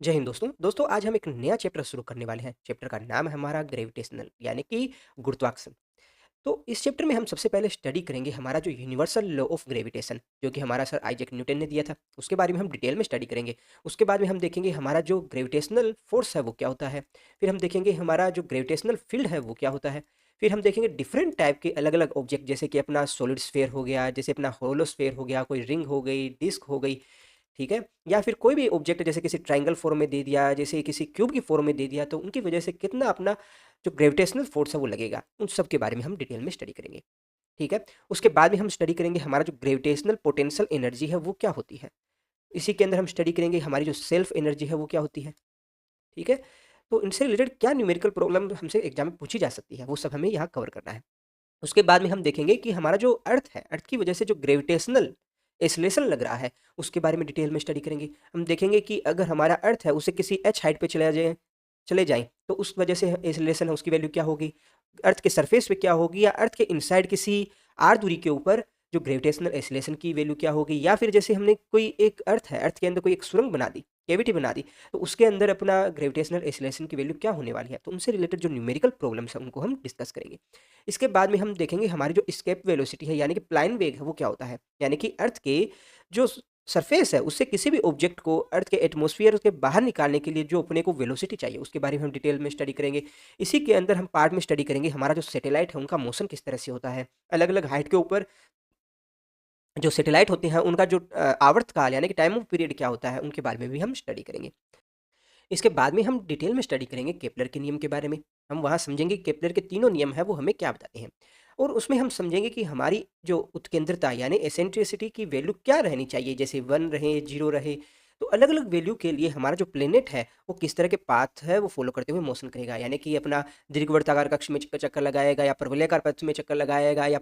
जय हिंद दोस्तों। दोस्तों आज हम एक नया चैप्टर शुरू करने वाले हैं। चैप्टर का नाम है हमारा ग्रेविटेशनल यानी कि गुरुत्वाकर्षण। तो इस चैप्टर में हम सबसे पहले स्टडी करेंगे हमारा जो यूनिवर्सल लॉ ऑफ ग्रेविटेशन जो कि हमारा सर आइजैक न्यूटन ने दिया था। उसके बारे में हम डिटेल में स्टडी करेंगे। उसके बाद में हम देखेंगे हमारा जो ग्रेविटेशनल फोर्स है वो क्या होता है। फिर हम देखेंगे हमारा जो ग्रेविटेशनल फील्ड है वो क्या होता है। फिर हम देखेंगे डिफरेंट टाइप के अलग अलग ऑब्जेक्ट जैसे कि अपना सॉलिड स्फेयर हो गया, जैसे अपना होलो स्फेयर हो गया, कोई रिंग हो गई, डिस्क हो गई, ठीक है? या फिर कोई भी ऑब्जेक्ट जैसे किसी ट्रायंगल फॉर्म में दे दिया, जैसे किसी क्यूब की फॉर्म में दे दिया, तो उनकी वजह से कितना अपना जो ग्रेविटेशनल फोर्स है वो लगेगा, उन सब के बारे में हम डिटेल में स्टडी करेंगे, ठीक है? उसके बाद में हम स्टडी करेंगे हमारा जो ग्रेविटेशनल पोटेंशियल एनर्जी है वो क्या होती है। इसी के अंदर हम स्टडी करेंगे हमारी जो सेल्फ एनर्जी है वो क्या होती है, ठीक है? तो इनसे रिलेटेड क्या न्यूमेरिकल प्रॉब्लम हमसे एग्जाम में पूछी जा सकती है, वो सब हमें यहाँ कवर करना है। उसके बाद में हम देखेंगे कि हमारा जो अर्थ है, अर्थ की वजह से जो ग्रेविटेशनल एक्सेलरेशन लग रहा है, उसके बारे में डिटेल में स्टडी करेंगे। हम देखेंगे कि अगर हमारा अर्थ है, उसे किसी एच हाइट पे चले जाएँ, तो उस वजह से एक्सेलरेशन है, उसकी वैल्यू क्या होगी? अर्थ के सरफेस पे क्या होगी या अर्थ के इनसाइड किसी आर दूरी के ऊपर जो ग्रेविटेशनल एक्सेलरेशन की वैल्यू क्या होगी? या फिर जैसे हमने कोई एक अर्थ है, अर्थ के अंदर कोई एक सुरंग बना दी, कैविटी बना दी, तो उसके अंदर अपना ग्रेविटेशनल एक्सेलरेशन की वैल्यू क्या होने वाली है? तो उनसे रिलेटेड जो न्यूमेरिकल प्रॉब्लम्स हैं, उनको हम डिस्कस करेंगे। इसके बाद में हम देखेंगे हमारी जो एस्केप वेलोसिटी है यानी कि प्लाइन वेग है वो क्या होता है। यानी कि अर्थ के जो सरफेस है उससे किसी भी ऑब्जेक्ट को अर्थ के एटमॉस्फेयर के बाहर निकालने के लिए जो अपने को वेलोसिटी चाहिए उसके बारे में हम डिटेल में स्टडी करेंगे। इसी के अंदर हम पार्ट में स्टडी करेंगे हमारा जो सैटेलाइट है उनका मोशन किस तरह से होता है। अलग अलग हाइट के ऊपर जो सैटेलाइट होते हैं उनका जो आवर्तकाल यानी कि टाइम ऑफ पीरियड क्या होता है उनके बारे में भी हम स्टडी करेंगे। इसके बाद में हम डिटेल में स्टडी करेंगे केपलर के नियम के बारे में। हम वहाँ समझेंगे कि केपलर के तीनों नियम हैं वो हमें क्या बताते हैं। और उसमें हम समझेंगे कि हमारी जो उत्केंद्रता यानी एसेंट्रिसिटी की वैल्यू क्या रहनी चाहिए, जैसे 1 रहे, 0 रहे। तो अलग-अलग वैल्यू के लिए हमारा जो प्लेनेट है वो किस तरह के पाथ है वो फ़ॉलो करते हुए मोशन करेगा। यानी कि अपना दीर्घवृत्ताकार कक्ष में चक्कर लगाएगा या परवलयाकार पथ में चक्कर लगाएगा या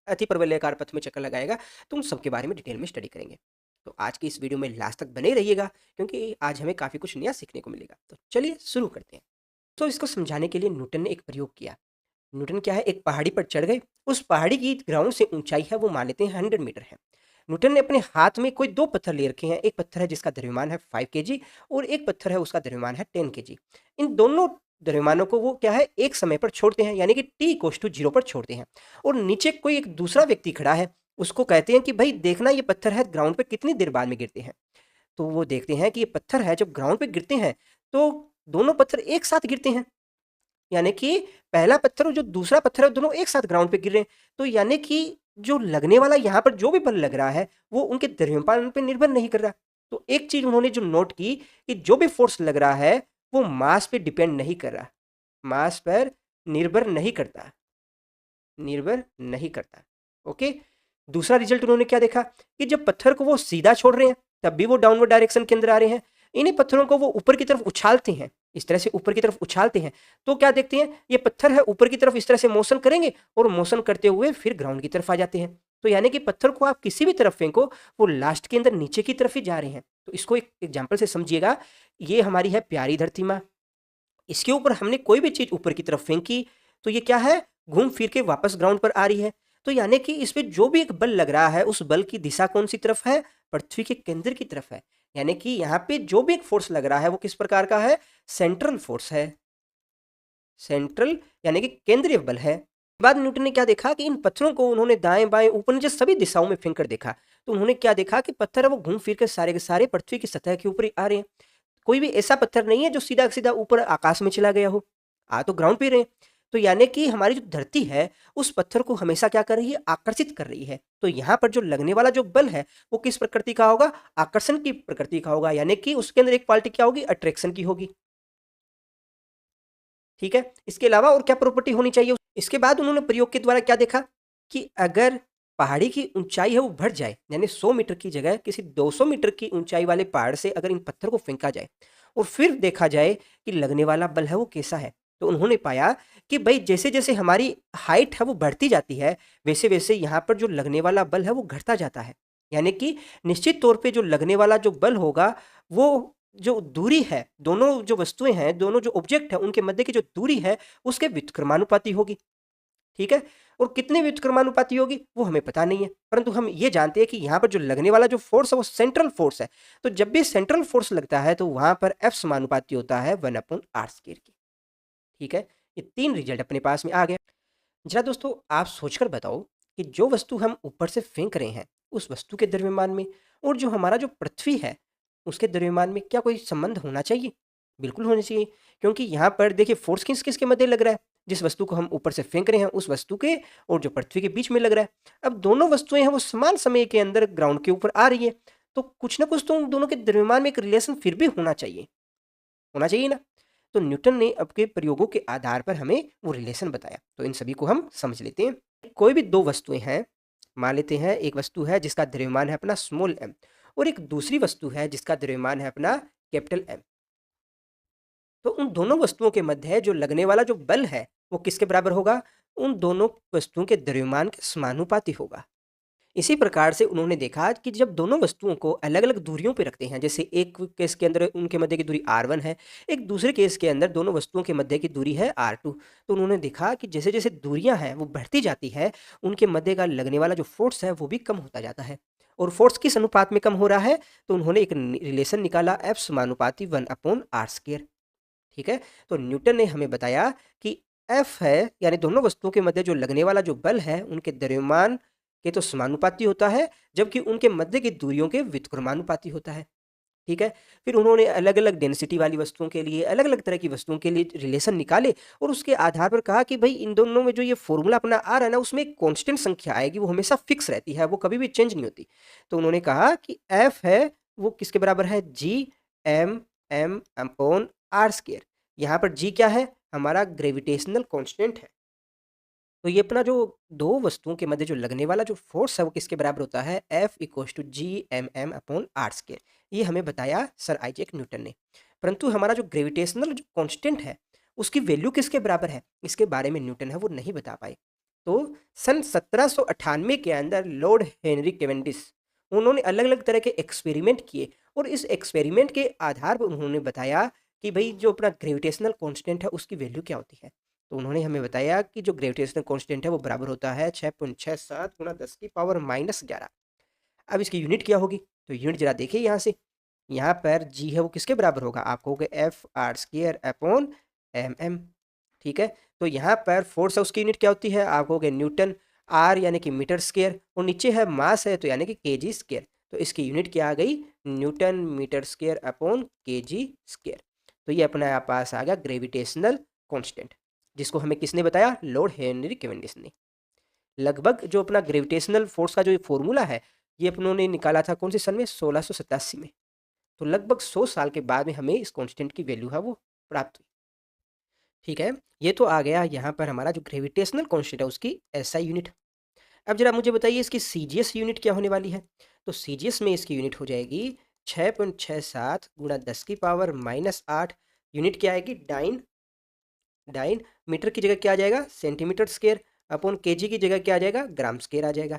अति परवलयाकार पथ में चक्कर लगाएगा। तो उन सब के बारे में डिटेल में स्टडी करेंगे। तो आज की इस वीडियो में लास्ट तक बने रहिएगा क्योंकि आज हमें काफ़ी कुछ नया सीखने को मिलेगा। तो चलिए शुरू करते हैं। तो इसको समझाने के लिए न्यूटन ने एक प्रयोग किया। न्यूटन क्या है, एक पहाड़ी पर चढ़ गए। उस पहाड़ी की ग्राउंड से ऊंचाई है वो मान लेते हैं 100 मीटर है। न्यूटन ने अपने हाथ में कोई 2 पत्थर ले रखे हैं। एक पत्थर है जिसका द्रव्यमान है 5 केजी और एक पत्थर है उसका द्रव्यमान है 10 केजी। इन दोनों द्रव्यमानों को वो क्या है एक समय पर छोड़ते हैं यानी कि t=0 पर छोड़ते हैं। और नीचे कोई एक दूसरा व्यक्ति खड़ा है, उसको कहते हैं कि भाई देखना ये पत्थर है ग्राउंड पे कितनी देर बाद में गिरते हैं। तो वो देखते हैं कि ये पत्थर है जब ग्राउंड पे गिरते हैं तो दोनों पत्थर एक साथ गिरते हैं। यानी कि पहला पत्थर और जो दूसरा पत्थर है दोनों एक साथ ग्राउंड पे गिर रहे हैं। तो यानी कि जो लगने वाला यहाँ पर जो भी बल लग रहा है वो उनके द्रव्यमान पे निर्भर नहीं कर रहा। तो एक चीज उन्होंने जो नोट की कि जो भी फोर्स लग रहा है वो मास पे डिपेंड नहीं कर रहा, मास पर निर्भर नहीं करता, निर्भर नहीं करता। ओके। दूसरा रिजल्ट उन्होंने क्या देखा कि जब पत्थर को वो सीधा छोड़ रहे हैं तब भी वो डाउनवर्ड डायरेक्शन के अंदर आ रहे हैं। इन्हीं पत्थरों को वो ऊपर की तरफ उछालते हैं, इस तरह से ऊपर की तरफ उछालते हैं, तो क्या देखते हैं ये पत्थर है ऊपर की तरफ इस तरह से मोशन करेंगे और मोशन करते हुए फिर ग्राउंड की तरफ आ जाते हैं। तो यानी कि पत्थर को आप किसी भी तरफ फेंको वो लास्ट के अंदर नीचे की तरफ ही जा रहे हैं। तो इसको एक एग्जाम्पल से समझिएगा। ये हमारी है प्यारी धरती माँ, इसके ऊपर हमने कोई भी चीज ऊपर की तरफ फेंकी तो ये क्या है घूम फिर के वापस ग्राउंड पर आ रही है। तो यानी कि इस पे जो भी एक बल लग रहा है उस बल की दिशा कौन सी तरफ है, पृथ्वी के केंद्र की तरफ है। यानी कि यहाँ पे जो भी एक फोर्स लग रहा है वो किस प्रकार का है, सेंट्रल फोर्स है, सेंट्रल यानी कि केंद्रीय बल है। बाद न्यूटन ने क्या देखा कि इन पत्थरों को उन्होंने दाएं बाएं ऊपर नीचे सभी दिशाओं में फेंक कर देखा। तो उन्होंने क्या देखा कि पत्थर है वो घूम फिर के सारे पृथ्वी की सतह के ऊपर ही आ रहे हैं। कोई भी ऐसा पत्थर नहीं है जो सीधा सीधा ऊपर आकाश में चला गया हो, आ तो ग्राउंड पे ही रहे हैं। तो यानी कि हमारी जो धरती है उस पत्थर को हमेशा क्या कर रही है, आकर्षित कर रही है। तो यहाँ पर जो लगने वाला जो बल है वो किस प्रकृति का होगा, आकर्षण की प्रकृति का होगा। यानी कि उसके अंदर एक क्वालिटी क्या होगी, अट्रैक्शन की होगी। ठीक है। इसके अलावा और क्या प्रॉपर्टी होनी चाहिए। इसके बाद उन्होंने प्रयोग के द्वारा क्या देखा कि अगर पहाड़ी की ऊंचाई है वो बढ़ जाए यानी 100 मीटर की जगह किसी 200 मीटर की ऊंचाई वाले पहाड़ से अगर इन पत्थर को फेंका जाए और फिर देखा जाए कि लगने वाला बल है वो कैसा है, तो उन्होंने पाया कि भाई जैसे जैसे हमारी हाइट है वो बढ़ती जाती है वैसे वैसे यहाँ पर जो लगने वाला बल है वो घटता जाता है। यानी कि निश्चित तौर पे जो लगने वाला जो बल होगा वो जो दूरी है, दोनों जो वस्तुएं हैं, दोनों जो ऑब्जेक्ट है उनके मध्य की जो दूरी है उसके व्युत्क्रमानुपाती होगी। ठीक है। और कितने व्युत्क्रमानुपाती होगी वो हमें पता नहीं है, परंतु हम ये जानते हैं कि यहाँ पर जो लगने वाला जो फोर्स है वो सेंट्रल फोर्स है। तो जब भी सेंट्रल फोर्स लगता है तो वहां पर एफ समानुपाती होता है 1/r² की। ठीक है, ये 3 रिजल्ट अपने पास में आ गए। जरा दोस्तों आप सोचकर बताओ कि जो वस्तु हम ऊपर से फेंक रहे हैं उस वस्तु के द्रव्यमान में और जो हमारा जो पृथ्वी है उसके द्रव्यमान में क्या कोई संबंध होना चाहिए? बिल्कुल होना चाहिए, क्योंकि यहाँ पर देखिए फोर्स किस किस के मध्य लग रहा है, जिस वस्तु को हम ऊपर से फेंक रहे हैं उस वस्तु के और जो पृथ्वी के बीच में लग रहा है। अब दोनों वस्तुएं हैं वो समान समय के अंदर ग्राउंड के ऊपर आ रही है, तो कुछ ना कुछ तो उन दोनों के द्रव्यमान में एक रिलेशन फिर भी होना चाहिए ना। तो न्यूटन ने आपके प्रयोगों के आधार पर हमें वो रिलेशन बताया, तो इन सभी को हम समझ लेते हैं। कोई भी दो वस्तुएं हैं, मान लेते हैं एक वस्तु है जिसका द्रव्यमान है अपना स्मॉल m और एक दूसरी वस्तु है जिसका द्रव्यमान है अपना कैपिटल M। तो उन दोनों वस्तुओं के मध्य जो लगने वाला जो बल है वो किसके बराबर होगा? उन दोनों वस्तुओं के द्रव्यमान के समानुपाती होगा। इसी प्रकार से उन्होंने देखा कि जब दोनों वस्तुओं को अलग-अलग दूरियों पे रखते हैं, जैसे एक केस के अंदर उनके मध्य की दूरी r1 है, एक दूसरे केस के अंदर दोनों वस्तुओं के मध्य की दूरी है r2। तो उन्होंने देखा कि जैसे-जैसे दूरियां हैं वो बढ़ती जाती है, उनके मध्य का लगने वाला जो फोर्स है वो भी कम होता जाता है। और फोर्स किस अनुपात में कम हो रहा है? तो उन्होंने एक रिलेशन निकाला F समानुपाती 1/r²। ठीक है, तो न्यूटन ने हमें बताया कि F है यानी दोनों वस्तुओं के मध्य जो लगने वाला जो बल है उनके द्रव्यमान के तो समानुपाती होता है, जबकि उनके मध्य की दूरियों के व्युत्क्रमानुपाती होता है। ठीक है, फिर उन्होंने अलग-अलग डेंसिटी वाली वस्तुओं के लिए, अलग-अलग तरह की वस्तुओं के लिए रिलेशन निकाले और उसके आधार पर कहा कि भाई इन दोनों में जो ये फॉर्मूला अपना आ रहा है ना उसमें एक कांस्टेंट संख्या आएगी, वो हमेशा फिक्स रहती है, वो कभी भी चेंज नहीं होती। तो उन्होंने कहा कि F है वो किसके बराबर है? Gm/r²। यहाँ पर G क्या है? हमारा ग्रेविटेशनल कांस्टेंट है। तो ये अपना जो दो वस्तुओं के मध्य जो लगने वाला जो फोर्स है वो किसके बराबर होता है? F=Gmm/r²। ये हमें बताया सर आइजैक न्यूटन ने। परंतु हमारा जो ग्रेविटेशनल जो कांस्टेंट है उसकी वैल्यू किसके बराबर है, इसके बारे में न्यूटन है वो नहीं बता पाए। तो सन 1798 के अंदर लॉर्ड हेनरी कैवेंडिश उन्होंने अलग अलग तरह के एक्सपेरिमेंट किए और इस एक्सपेरिमेंट के आधार पर उन्होंने बताया कि भाई जो अपना ग्रेविटेशनल कांस्टेंट है उसकी वैल्यू क्या होती है। तो उन्होंने हमें बताया कि जो ग्रेविटेशनल कांस्टेंट है वो बराबर होता है 6.67 गुणा 10⁻11। अब इसकी यूनिट क्या होगी? तो यूनिट जरा देखिए यहाँ से, यहाँ पर जी है वो किसके बराबर होगा? आप कहोगे F r² ठीक है, तो यहाँ पर फोर्स है उसकी यूनिट क्या होती है? आप कहोगे न्यूटन, आर यानी कि मीटर स्क्वायर और नीचे है मास है तो यानी कि केजी स्क्वायर। तो इसकी यूनिट क्या आ गई? Newton metre square upon KG square. तो ये अपना पास आ गया ग्रेविटेशनल कांस्टेंट, जिसको हमें किसने बताया? लॉर्ड हेनरी कैवेंडिश ने। लगभग जो अपना ग्रेविटेशनल फोर्स का जो फॉर्मूला है ये अपनों ने निकाला था कौन से सन में? 1687 में। तो लगभग 100 साल के बाद में हमें इस कांस्टेंट की वैल्यू है वो प्राप्त हुई। ठीक है, ये तो आ गया यहाँ पर हमारा जो ग्रेविटेशनल कांस्टेंट है उसकी एसआई यूनिट। अब जरा मुझे बताइए इसकी सीजीएस यूनिट क्या होने वाली है? तो सीजीएस में इसकी यूनिट हो जाएगी 6.67 गुणा 10⁻⁻8। यूनिट क्या आएगी? डाइन। डाइन मीटर की जगह क्या आ जाएगा? सेंटीमीटर स्क्वायर अपॉन केजी की जगह क्या आ जाएगा? ग्राम स्क्वायर आ जाएगा।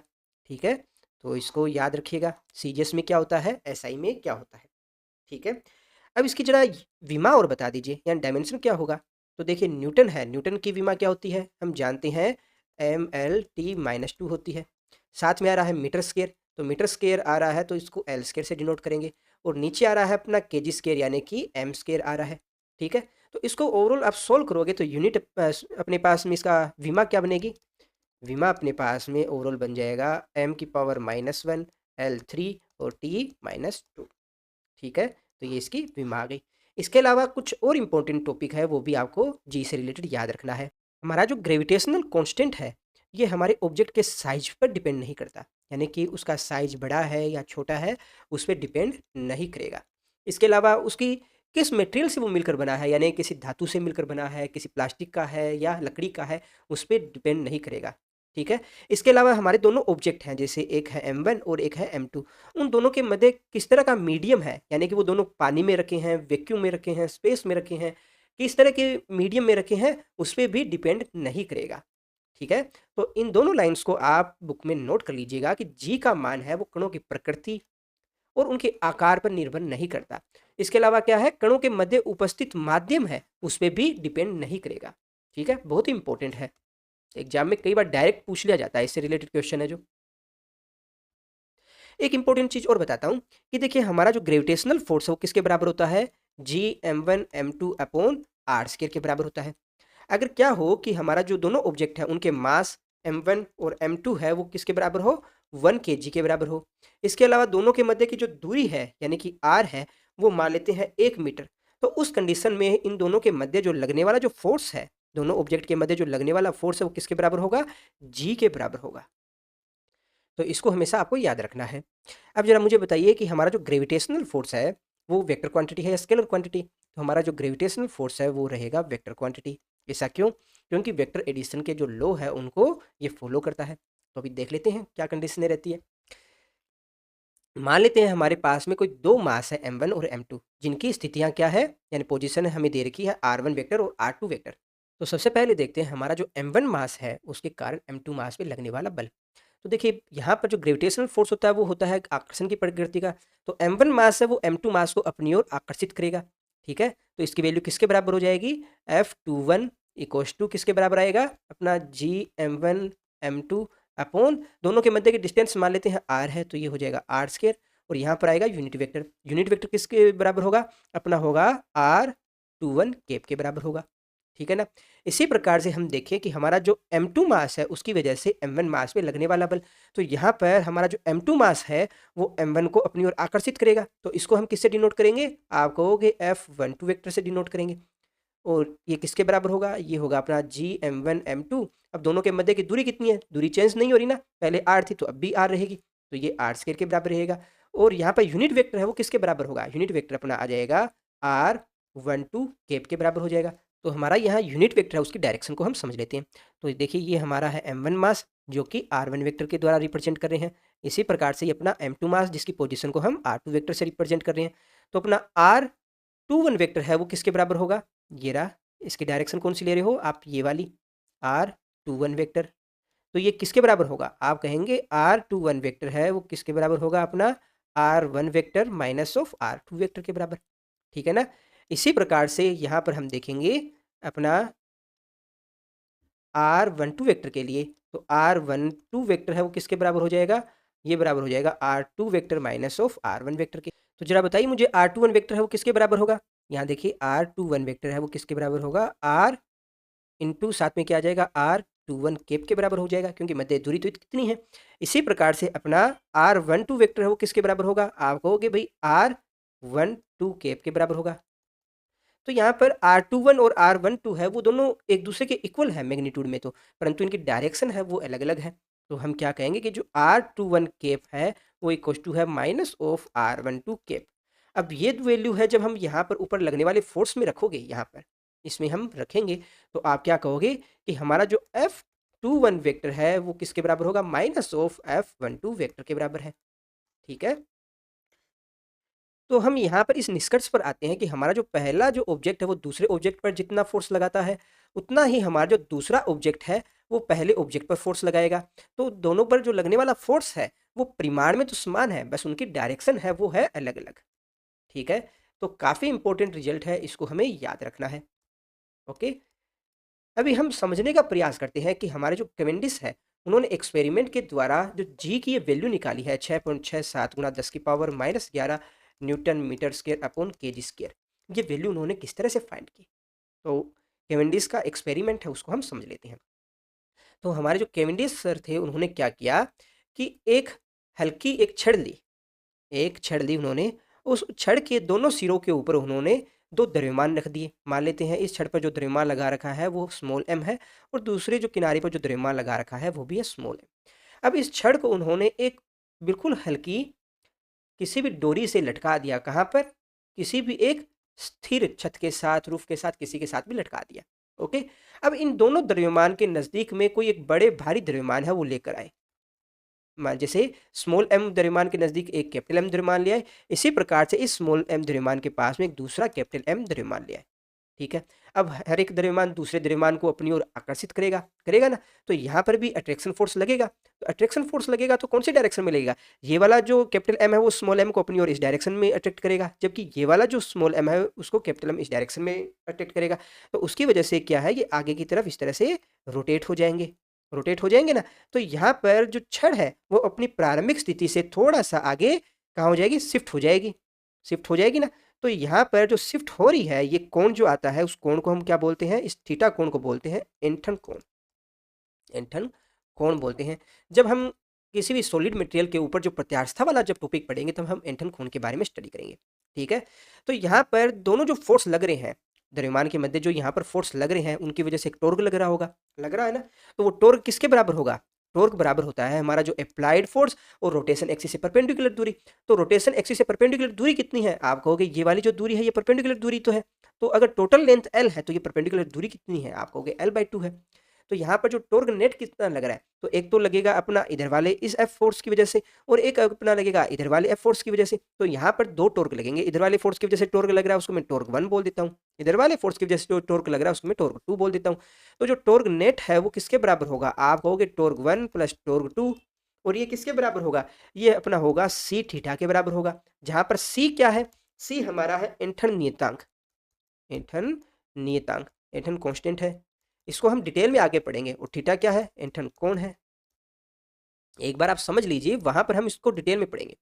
ठीक है, तो इसको याद रखिएगा सीजीएस में क्या होता है, एसआई में क्या होता है। ठीक है, अब इसकी जरा विमा और बता दीजिए, यानी डायमेंशन क्या होगा? तो देखिए न्यूटन है, न्यूटन की विमा क्या होती है? हम जानते हैं mL/t-2 होती है। साथ में आ रहा है मीटर स्क्वायर, तो मीटर स्क्वायर आ रहा है तो इसको एल स्क्वायर से डिनोट करेंगे और नीचे आ रहा है अपना केजी स्क्वायर यानी कि एम स्क्वायर आ रहा है। ठीक है, तो इसको ओवरऑल आप सोल्व करोगे तो यूनिट अपने पास में इसका विमा क्या बनेगी? विमा अपने पास में ओवरऑल बन जाएगा m⁻⁻1 L3 और t-2। ठीक है, तो ये इसकी विमा आ गई। इसके अलावा कुछ और इम्पोर्टेंट टॉपिक है वो भी आपको जी से रिलेटेड याद रखना है। हमारा जो ग्रेविटेशनल कांस्टेंट है ये हमारे ऑब्जेक्ट के साइज पर डिपेंड नहीं करता, यानी कि उसका साइज बड़ा है या छोटा है उस पर डिपेंड नहीं करेगा। इसके अलावा उसकी किस मटेरियल से वो मिलकर बना है, यानी किसी धातु से मिलकर बना है, किसी प्लास्टिक का है या लकड़ी का है, उस पर डिपेंड नहीं करेगा। ठीक है, इसके अलावा हमारे दोनों ऑब्जेक्ट हैं, जैसे एक है m1 और एक है m2। उन दोनों के मध्य किस तरह का मीडियम है, यानी कि वो दोनों पानी में रखे हैं, वैक्यूम में रखे हैं, स्पेस में रखे हैं, किस तरह के मीडियम में रखे हैं उस पर भी डिपेंड नहीं करेगा। ठीक है, तो इन दोनों लाइंस को आप बुक में नोट कर लीजिएगा कि जी का मान है वो कणों की प्रकृति और उनके आकार पर निर्भर नहीं करता। इसके अलावा क्या है? कणों के मध्य उपस्थित माध्यम है उस पर भी डिपेंड नहीं करेगा। ठीक है, बहुत ही इंपॉर्टेंट है। एग्जाम में कई बार डायरेक्ट पूछ लिया जाता है, इससे रिलेटेड क्वेश्चन है जो। एक इंपॉर्टेंट चीज और बताता हूँ कि देखिए हमारा जो ग्रेविटेशनल फोर्स है वो किसके बराबर होता है, G m1 m2 upon R square के बराबर होता है। अगर क्या हो कि हमारा जो दोनों ऑब्जेक्ट है उनके मास m1 और m2 है वो किसके बराबर हो, 1 kg के बराबर हो। इसके अलावा दोनों के मध्य की जो दूरी है यानी कि r है वो मान लेते हैं 1 मीटर। तो उस कंडीशन में इन दोनों के मध्य जो लगने वाला जो फोर्स है, दोनों ऑब्जेक्ट के मध्य जो लगने वाला फोर्स है वो किसके बराबर होगा, जी के बराबर होगा। तो इसको हमेशा आपको याद रखना है। अब जरा मुझे बताइए कि हमारा जो ग्रेविटेशनल फोर्स है वो वेक्टर क्वांटिटी है या स्केलर क्वांटिटी। तो हमारा जो ग्रेविटेशनल फोर्स है वो रहेगा वेक्टर क्वांटिटी। ऐसा क्यों, क्योंकि वेक्टर एडिशन के जो लॉ है उनको ये फॉलो करता है। तो अभी देख लेते हैं क्या कंडीशनें रहती है। मान लेते हैं हमारे पास में कोई दो मास है m1 और m2, जिनकी स्थितियां क्या है यानी पोजीशन है हमें दे रखी है r1 वेक्टर और r2 वेक्टर। तो सबसे पहले देखते हैं हमारा जो m1 मास है उसके कारण m2 मास पे लगने वाला बल। तो देखिए यहाँ पर जो ग्रेविटेशनल फोर्स होता है वो होता है आकर्षण की प्रकृति का। तो m1 मास है वो m2 मास को अपनी ओर आकर्षित करेगा। ठीक है, तो इसकी वैल्यू किसके बराबर हो जाएगी, F21 इक्वल्स टू किसके बराबर आएगा, अपना G m1 m2 अपॉन दोनों के मध्य की डिस्टेंस मान लेते हैं r है तो ये हो जाएगा r स्क्वायर। और यहाँ पर आएगा यूनिट वेक्टर, यूनिट वेक्टर किसके बराबर होगा, अपना होगा R21 कैप के बराबर होगा। ठीक है ना। इसी प्रकार से हम देखें कि हमारा जो m2 मास है उसकी वजह से m1 मास पे लगने वाला बल। तो यहाँ पर हमारा जो m2 मास है वो m1 को अपनी ओर आकर्षित करेगा। तो इसको हम किससे डिनोट करेंगे, आप कहोगे F12 वेक्टर से डिनोट करेंगे। और ये किसके बराबर होगा, ये होगा अपना G m1 m2। अब दोनों के मध्य की दूरी कितनी है, दूरी चेंज नहीं हो रही ना, पहले r थी तो अब भी r रहेगी, तो ये r स्क्वायर के बराबर रहेगा। और यहाँ पर यूनिट वेक्टर है वो किसके बराबर होगा, यूनिट वेक्टर अपना आ जाएगा R12 कैप के बराबर हो जाएगा। तो हमारा यहाँ यूनिट वेक्टर है उसकी डायरेक्शन को हम समझ लेते हैं। तो देखिए ये हमारा है m1 मास जो कि r1 वेक्टर के द्वारा रिप्रेजेंट कर रहे हैं। इसी प्रकार से ये अपना m2 मास जिसकी पोजीशन को हम r2 वेक्टर से रिप्रेजेंट कर रहे हैं। तो अपना R21 वेक्टर है वो किसके बराबर होगा, ये रहा। इसकी डायरेक्शन कौन सी ले रहे हो आप, ये वाली R21 वेक्टर। तो ये किसके बराबर होगा, आप कहेंगे R21 वेक्टर है वो किसके बराबर होगा, अपना R1 vector minus of R2 vector के बराबर। ठीक है ना। इसी प्रकार से यहाँ पर हम देखेंगे अपना R12 वेक्टर के लिए, तो R12 वेक्टर है वो किसके बराबर हो जाएगा, ये बराबर हो जाएगा R2 vector minus of R1 vector के। तो जरा बताइए मुझे R21 वेक्टर है वो किसके बराबर होगा, यहाँ देखिए R21 वेक्टर है वो किसके बराबर होगा, R इंटू साथ में क्या आ जाएगा R21 कैप के बराबर हो जाएगा, क्योंकि मध्य दूरी तो कितनी है। इसी प्रकार से अपना R12 वेक्टर है वो किसके बराबर होगा, आप कहोगे भाई R12 कैप के बराबर होगा। तो यहाँ पर R21 और R12 है वो दोनों एक दूसरे के इक्वल है मैग्नीट्यूड में, तो परंतु इनकी डायरेक्शन है वो अलग अलग है। तो हम क्या कहेंगे कि जो R21 कैप है वो इक्वल टू है माइनस ऑफ R12 कैप। अब ये वैल्यू है जब हम यहाँ पर ऊपर लगने वाले फोर्स में रखोगे, यहाँ पर इसमें हम रखेंगे, तो आप क्या कहोगे कि हमारा जो F21 वेक्टर है वो किसके बराबर होगा, माइनस ऑफ F12 वेक्टर के बराबर है। ठीक है। तो हम यहाँ पर इस निष्कर्ष पर आते हैं कि हमारा जो पहला जो ऑब्जेक्ट है वो दूसरे ऑब्जेक्ट पर जितना फोर्स लगाता है उतना ही हमारा जो दूसरा ऑब्जेक्ट है वो पहले ऑब्जेक्ट पर फोर्स लगाएगा। तो दोनों पर जो लगने वाला फोर्स है वो परिमाण में तो समान है, बस उनकी डायरेक्शन है वो है अलग अलग। ठीक है। तो काफ़ी इंपॉर्टेंट रिजल्ट है, इसको हमें याद रखना है। ओके। अभी हम समझने का प्रयास करते हैं कि हमारे जो केवेंडिश है उन्होंने एक्सपेरिमेंट के द्वारा जो जी की ये वैल्यू निकाली है 6.67 गुना 10⁻⁻11 newton metre square upon KG square, ये वैल्यू उन्होंने किस तरह से फाइंड की। तो केवेंडिश का एक्सपेरिमेंट है उसको हम समझ लेते हैं। तो हमारे जो केवेंडिश सर थे उन्होंने क्या किया कि एक हल्की एक छड़ ली उन्होंने, उस छड़ के दोनों सिरों के ऊपर उन्होंने दो द्रव्यमान रख दिए। मान लेते हैं इस छड़ पर जो द्रव्यमान लगा रखा है वो स्मॉल m है और दूसरे जो किनारे पर जो द्रव्यमान लगा रखा है वो भी है स्मॉल m। अब इस छड़ को उन्होंने एक बिल्कुल हल्की किसी भी डोरी से लटका दिया, कहाँ पर, किसी भी एक स्थिर छत के साथ, रूफ के साथ, किसी के साथ भी लटका दिया। ओके। अब इन दोनों द्रव्यमान के नज़दीक में कोई एक बड़े भारी द्रव्यमान है वो लेकर आए। जैसे स्मॉल m द्रव्यमान के नज़दीक एक कैपिटल M द्रव्यमान ले आए, इसी प्रकार से इस स्मॉल m द्रव्यमान के पास में एक दूसरा कैपिटल M द्रव्यमान ले आए। ठीक है। अब हर एक द्रव्यमान दूसरे द्रव्यमान को अपनी ओर आकर्षित करेगा करेगा ना, तो यहाँ पर भी अट्रैक्शन फोर्स लगेगा। तो अट्रैक्शन फोर्स लगेगा तो कौन सी डायरेक्शन में लगेगा, ये वाला जो कैपिटल M है वो स्मॉल m को अपनी ओर इस डायरेक्शन में अट्रैक्ट करेगा, जबकि ये वाला जो स्मॉल m है उसको कैपिटल M इस डायरेक्शन में अट्रैक्ट करेगा। तो उसकी वजह से क्या है, ये आगे की तरफ इस तरह से रोटेट हो जाएंगे। रोटेट हो जाएंगे ना, तो यहाँ पर जो छड़ है वो अपनी प्रारंभिक स्थिति से थोड़ा सा आगे कहाँ हो जाएगी, शिफ्ट हो जाएगी, शिफ्ट हो जाएगी ना। तो यहाँ पर जो शिफ्ट हो रही है ये कोण जो आता है उस कोण को हम क्या बोलते हैं, इस थीटा कोण को बोलते हैं एंठन कोण, एंठन कोण बोलते हैं। जब हम किसी भी सॉलिड मटेरियल के ऊपर जो प्रत्यास्थता वाला जब टॉपिक पढ़ेंगे तब हम एंठन कोण के बारे में स्टडी करेंगे, ठीक है। तो यहाँ पर दोनों जो फोर्स लग रहे हैं द्रव्यमान के मध्य, जो यहाँ पर फोर्स लग रहे हैं उनकी वजह से एक टॉर्क लग रहा होगा, लग रहा है ना। तो वो टॉर्क किसके बराबर होगा, टॉर्क बराबर होता है हमारा जो अप्लाइड फोर्स और रोटेशन एक्सिस से परपेंडिकुलर दूरी। तो रोटेशन एक्सिस से परपेंडिकुलर दूरी कितनी है, आप कहोगे ये वाली जो दूरी है ये परपेंडिकुलर दूरी तो है, तो अगर टोटल लेंथ एल है तो ये परपेंडिकुलर दूरी कितनी है, आप कहोगे L/2 है। तो यहाँ पर जो टॉर्क नेट कितना लग रहा है, तो एक तो लगेगा अपना इधर वाले इस एफ फोर्स की वजह से और एक अपना लगेगा इधर वाले एफ फोर्स की वजह से। तो यहाँ पर दो टॉर्क लगेंगे, इधर वाले फोर्स की वजह से टॉर्क लग रहा है उसको मैं टॉर्क 1 बोल देता हूँ, इधर वाले फोर्स की वजह से जो टॉर्क लग रहा है उसको मैं टॉर्क 2 बोल देता हूँ। तो जो टॉर्क नेट है वो किसके बराबर होगा, आप कहोगे टॉर्क 1 प्लस टॉर्क 2, और ये किसके बराबर होगा, ये अपना होगा सी थीटा के बराबर होगा। जहाँ पर सी क्या है, सी हमारा है एंठन नियतांक, एंठन नियतांक, एंठन कांस्टेंट है, इसको हम डिटेल में आगे पढ़ेंगे। और थीटा क्या है, एंठन कोण है। एक बार आप समझ लीजिए, वहां पर हम इसको डिटेल में पढ़ेंगे।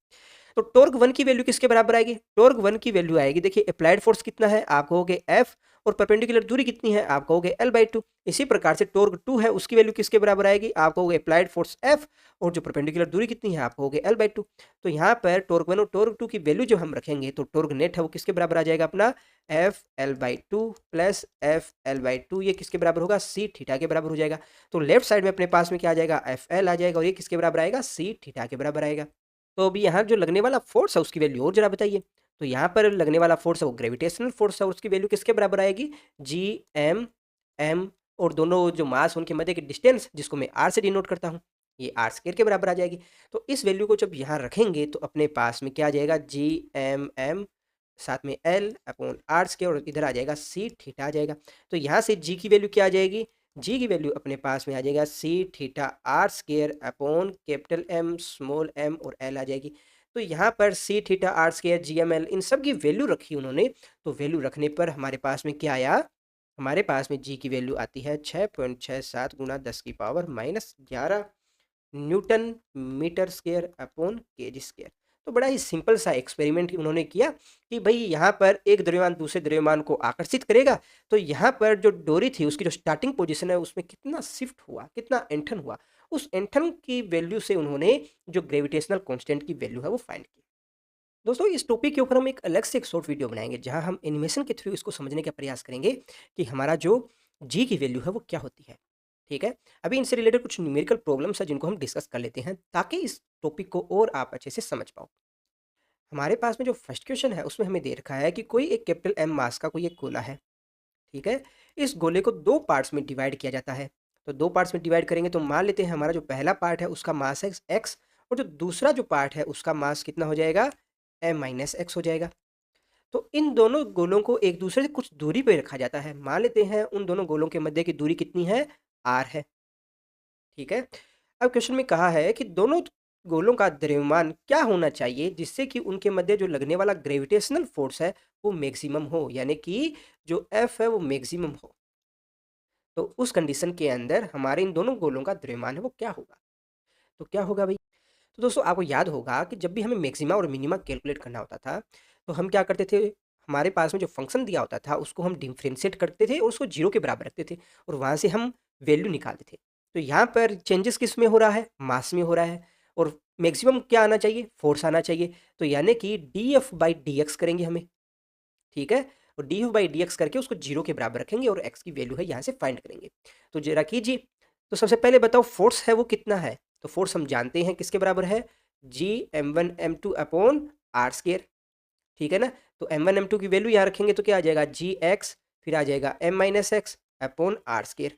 तो टॉर्क 1 की वैल्यू किसके बराबर आएगी, टॉर्क 1 की वैल्यू आएगी, देखिए अप्लाइड फोर्स कितना है, आप कहोगे F, और परपेंडिकुलर दूरी कितनी है, आप कहोगे L/2। इसी प्रकार से टॉर्क 2 है उसकी वैल्यू किसके बराबर आएगी, आप कहोगे अप्लाइड फोर्स F, और जो परपेंडिकुलर दूरी कितनी है आप कहोगे L/2। तो यहाँ पर टॉर्क 1 और टॉर्क 2 की वैल्यू जब हम रखेंगे तो टॉर्क नेट है वो किसके बराबर आ जाएगा अपना F_L/2 प्लस F_L/2, ये किसके बराबर होगा, सी थीटा के बराबर हो जाएगा। तो लेफ्ट साइड में अपने पास में क्या आ जाएगा, FL आ जाएगा, और ये किसके बराबर आएगा, सी थीटा के बराबर आएगा। तो अभी यहाँ जो लगने वाला फोर्स है उसकी वैल्यू और जरा बताइए। तो यहाँ पर लगने वाला फोर्स है वो ग्रेविटेशनल फोर्स है, और उसकी वैल्यू किसके बराबर आएगी, G_M_M, और दोनों जो मास उनके मध्य की डिस्टेंस जिसको मैं r से डिनोट करता हूँ ये r² के बराबर आ जाएगी। तो इस वैल्यू को जब यहाँ रखेंगे तो अपने पास में क्या आ जाएगा, G_M_M साथ में L/r², और इधर आ जाएगा सी थीटा आ जाएगा। तो यहाँ से G की वैल्यू क्या आ जाएगी, जी की वैल्यू अपने पास में आ जाएगा c theta r² capital M small m और L आ जाएगी। तो यहाँ पर सी थीटा r² GML इन सब की वैल्यू रखी उन्होंने, तो वैल्यू रखने पर हमारे पास में क्या आया, हमारे पास में जी की वैल्यू आती है 6.67 गुना 10⁻⁻11 newton metre square upon KG square. तो बड़ा ही सिंपल सा एक्सपेरिमेंट उन्होंने किया कि भाई यहाँ पर एक द्रव्यमान दूसरे द्रव्यमान को आकर्षित करेगा, तो यहाँ पर जो डोरी थी उसकी जो स्टार्टिंग पोजीशन है उसमें कितना शिफ्ट हुआ, कितना एंठन हुआ, उस एंठन की वैल्यू से उन्होंने जो ग्रेविटेशनल कांस्टेंट की वैल्यू है वो फाइंड की। दोस्तों इस टॉपिक के ऊपर हम एक अलग से एक शॉर्ट वीडियो बनाएंगे जहाँ हम एनिमेशन के थ्रू इसको समझने का प्रयास करेंगे कि हमारा जो जी की वैल्यू है वो क्या होती है, ठीक है। अभी इनसे रिलेटेड कुछ न्यूमेरिकल प्रॉब्लम्स है जिनको हम डिस्कस कर लेते हैं ताकि इस टॉपिक को और आप अच्छे से समझ पाओ। हमारे पास में जो फर्स्ट क्वेश्चन है उसमें हमें दे रखा है कि कोई एक कैपिटल एम मास का कोई एक गोला है, ठीक है। इस गोले को दो पार्ट्स में डिवाइड किया जाता है। तो दो पार्ट्स में डिवाइड करेंगे तो मान लेते हैं हमारा जो पहला पार्ट है उसका मास है एक्स, और जो दूसरा जो पार्ट है उसका मास कितना हो जाएगा, m-x हो जाएगा। तो इन दोनों गोलों को एक दूसरे से कुछ दूरी पे रखा जाता है, मान लेते हैं उन दोनों गोलों के मध्य की दूरी कितनी है, r है, ठीक है। अब क्वेश्चन में कहा है कि दोनों गोलों का द्रव्यमान क्या होना चाहिए जिससे कि उनके मध्य जो लगने वाला ग्रेविटेशनल फोर्स है वो मैक्सिमम हो, यानी कि जो F है वो मैक्सिमम हो। तो उस कंडीशन के अंदर हमारे इन दोनों गोलों का द्रव्यमान है वो क्या होगा, तो क्या होगा भाई। तो दोस्तों आपको याद होगा कि जब भी हमें मैक्सिमा और मिनिमा कैलकुलेट करना होता था तो हम क्या करते थे, हमारे पास में जो फंक्शन दिया होता था उसको हम डिफ्रेंशिएट करते थे और उसको जीरो के बराबर रखते थे और वहाँ से हम वैल्यू निकालते थे। तो यहाँ पर चेंजेस किस में हो रहा है, मास में हो रहा है, और मैक्सिमम क्या आना चाहिए, फोर्स आना चाहिए। तो यानी कि dF/dx करेंगे हमें, ठीक है, और dF/dx करके उसको जीरो के बराबर रखेंगे और x की वैल्यू है यहाँ से फाइंड करेंगे। तो जरा कीजिए। तो सबसे पहले बताओ फोर्स है वो कितना है, तो फोर्स हम जानते हैं किसके बराबर है, G_m1m2 अपॉन r², ठीक है ना। तो m1m2 की वैल्यू यहाँ रखेंगे तो क्या आ जाएगा, Gx, फिर आ जाएगा m-x अपॉन r²।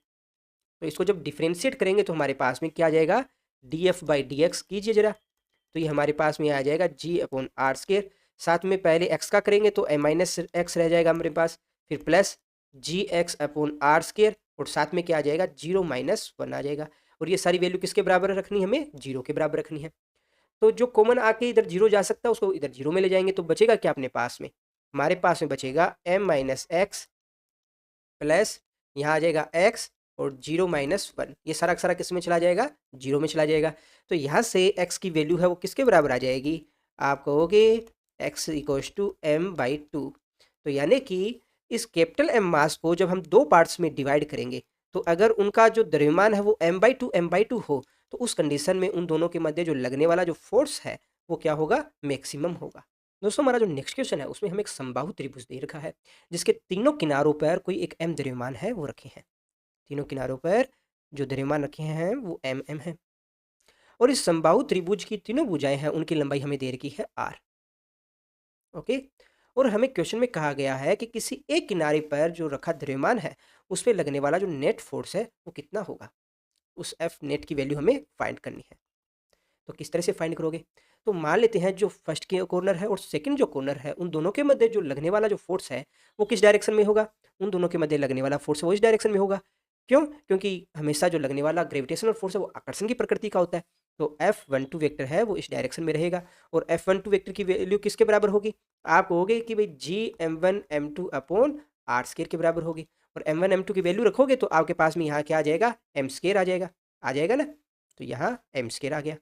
तो इसको जब डिफ्रेंशिएट करेंगे तो हमारे पास में क्या आ जाएगा, dF/dx कीजिए जरा। तो ये हमारे पास में आ जाएगा G/r², साथ में पहले x का करेंगे तो m-x रह जाएगा हमारे पास, फिर प्लस Gx/r², और साथ में क्या आ जाएगा, 0-1 आ जाएगा। और ये सारी वैल्यू किसके बराबर रखनी है, हमें जीरो के बराबर रखनी है। तो जो कॉमन आके इधर जीरो जा सकता है उसको इधर जीरो में ले जाएंगे तो बचेगा क्या अपने पास में, हमारे पास में बचेगा m-x प्लस यहाँ आ जाएगा x और 0 - 1, ये सारा का सारा किस में चला जाएगा, 0 में चला जाएगा। तो यहाँ से x की वैल्यू है वो किसके बराबर आ जाएगी, आप कहोगे x = m/2। तो यानी कि इस कैपिटल M मास को जब हम दो पार्ट्स में डिवाइड करेंगे, तो अगर उनका जो द्रव्यमान है वो m/2 हो, तो उस कंडीशन में उन दोनों के मध्य जो लगने वाला जो फोर्स है वो क्या होगा, मैक्सिमम होगा। दोस्तों हमारा जो नेक्स्ट क्वेश्चन है उसमें हमें एक समबाहु त्रिभुज दे रखा है, जिसके तीनों किनारों पर कोई एक m द्रव्यमान है वो रखे हैं। तीनों किनारों पर जो द्रव्यमान रखे हैं वो m है, और इस समबाहु त्रिभुज की तीनों भुजाएं हैं उनकी लंबाई हमें दे रखी है r। ओके। और हमें क्वेश्चन में कहा गया है कि किसी एक किनारे पर जो रखा द्रव्यमान है उस पर लगने वाला जो नेट फोर्स है वो कितना होगा, उस एफ नेट की वैल्यू हमें फाइंड करनी है। तो किस तरह से फाइंड करोगे, तो मान लेते हैं जो फर्स्ट के कॉर्नर है और सेकंड जो कॉर्नर है उन दोनों के मध्य जो लगने वाला जो फोर्स है वो किस डायरेक्शन में होगा, उन दोनों के मध्य लगने वाला फोर्स वो इस डायरेक्शन में होगा। क्यों, क्योंकि हमेशा जो लगने वाला ग्रेविटेशनल फोर्स है वो आकर्षण की प्रकृति का होता है। तो F12 वेक्टर है वो इस डायरेक्शन में रहेगा, और F12 वेक्टर की वैल्यू किसके बराबर होगी, आप कहोगे कि भाई Gm1m2/r² के बराबर होगी। और m1 m2 की वैल्यू रखोगे तो आपके पास में यहाँ क्या आ जाएगा, m² आ जाएगा ना। तो यहाँ m² आ गया।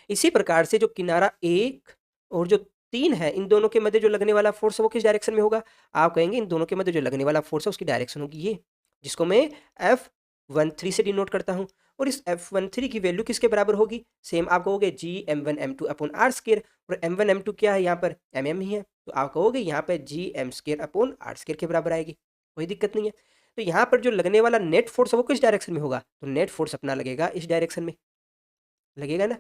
इसी प्रकार से जो किनारा 1 और जो 3 है इन दोनों के मध्य जो लगने वाला फोर्स है वो किस डायरेक्शन में होगा, आप कहेंगे इन दोनों के मध्य जो लगने वाला फोर्स है उसकी डायरेक्शन होगी ये, जिसको मैं F13 से डिनोट करता हूँ। और इस F13 की वैल्यू किसके बराबर होगी, सेम आप कहोगे Gm1m2/r², और m1m2 क्या है यहाँ पर, mm ही है, तो आप कहोगे यहाँ पर Gm²/r² के बराबर आएगी, कोई दिक्कत नहीं है। तो यहाँ पर जो लगने वाला नेट फोर्स है वो किस डायरेक्शन में होगा, तो नेट फोर्स अपना लगेगा इस डायरेक्शन में, लगेगा ना।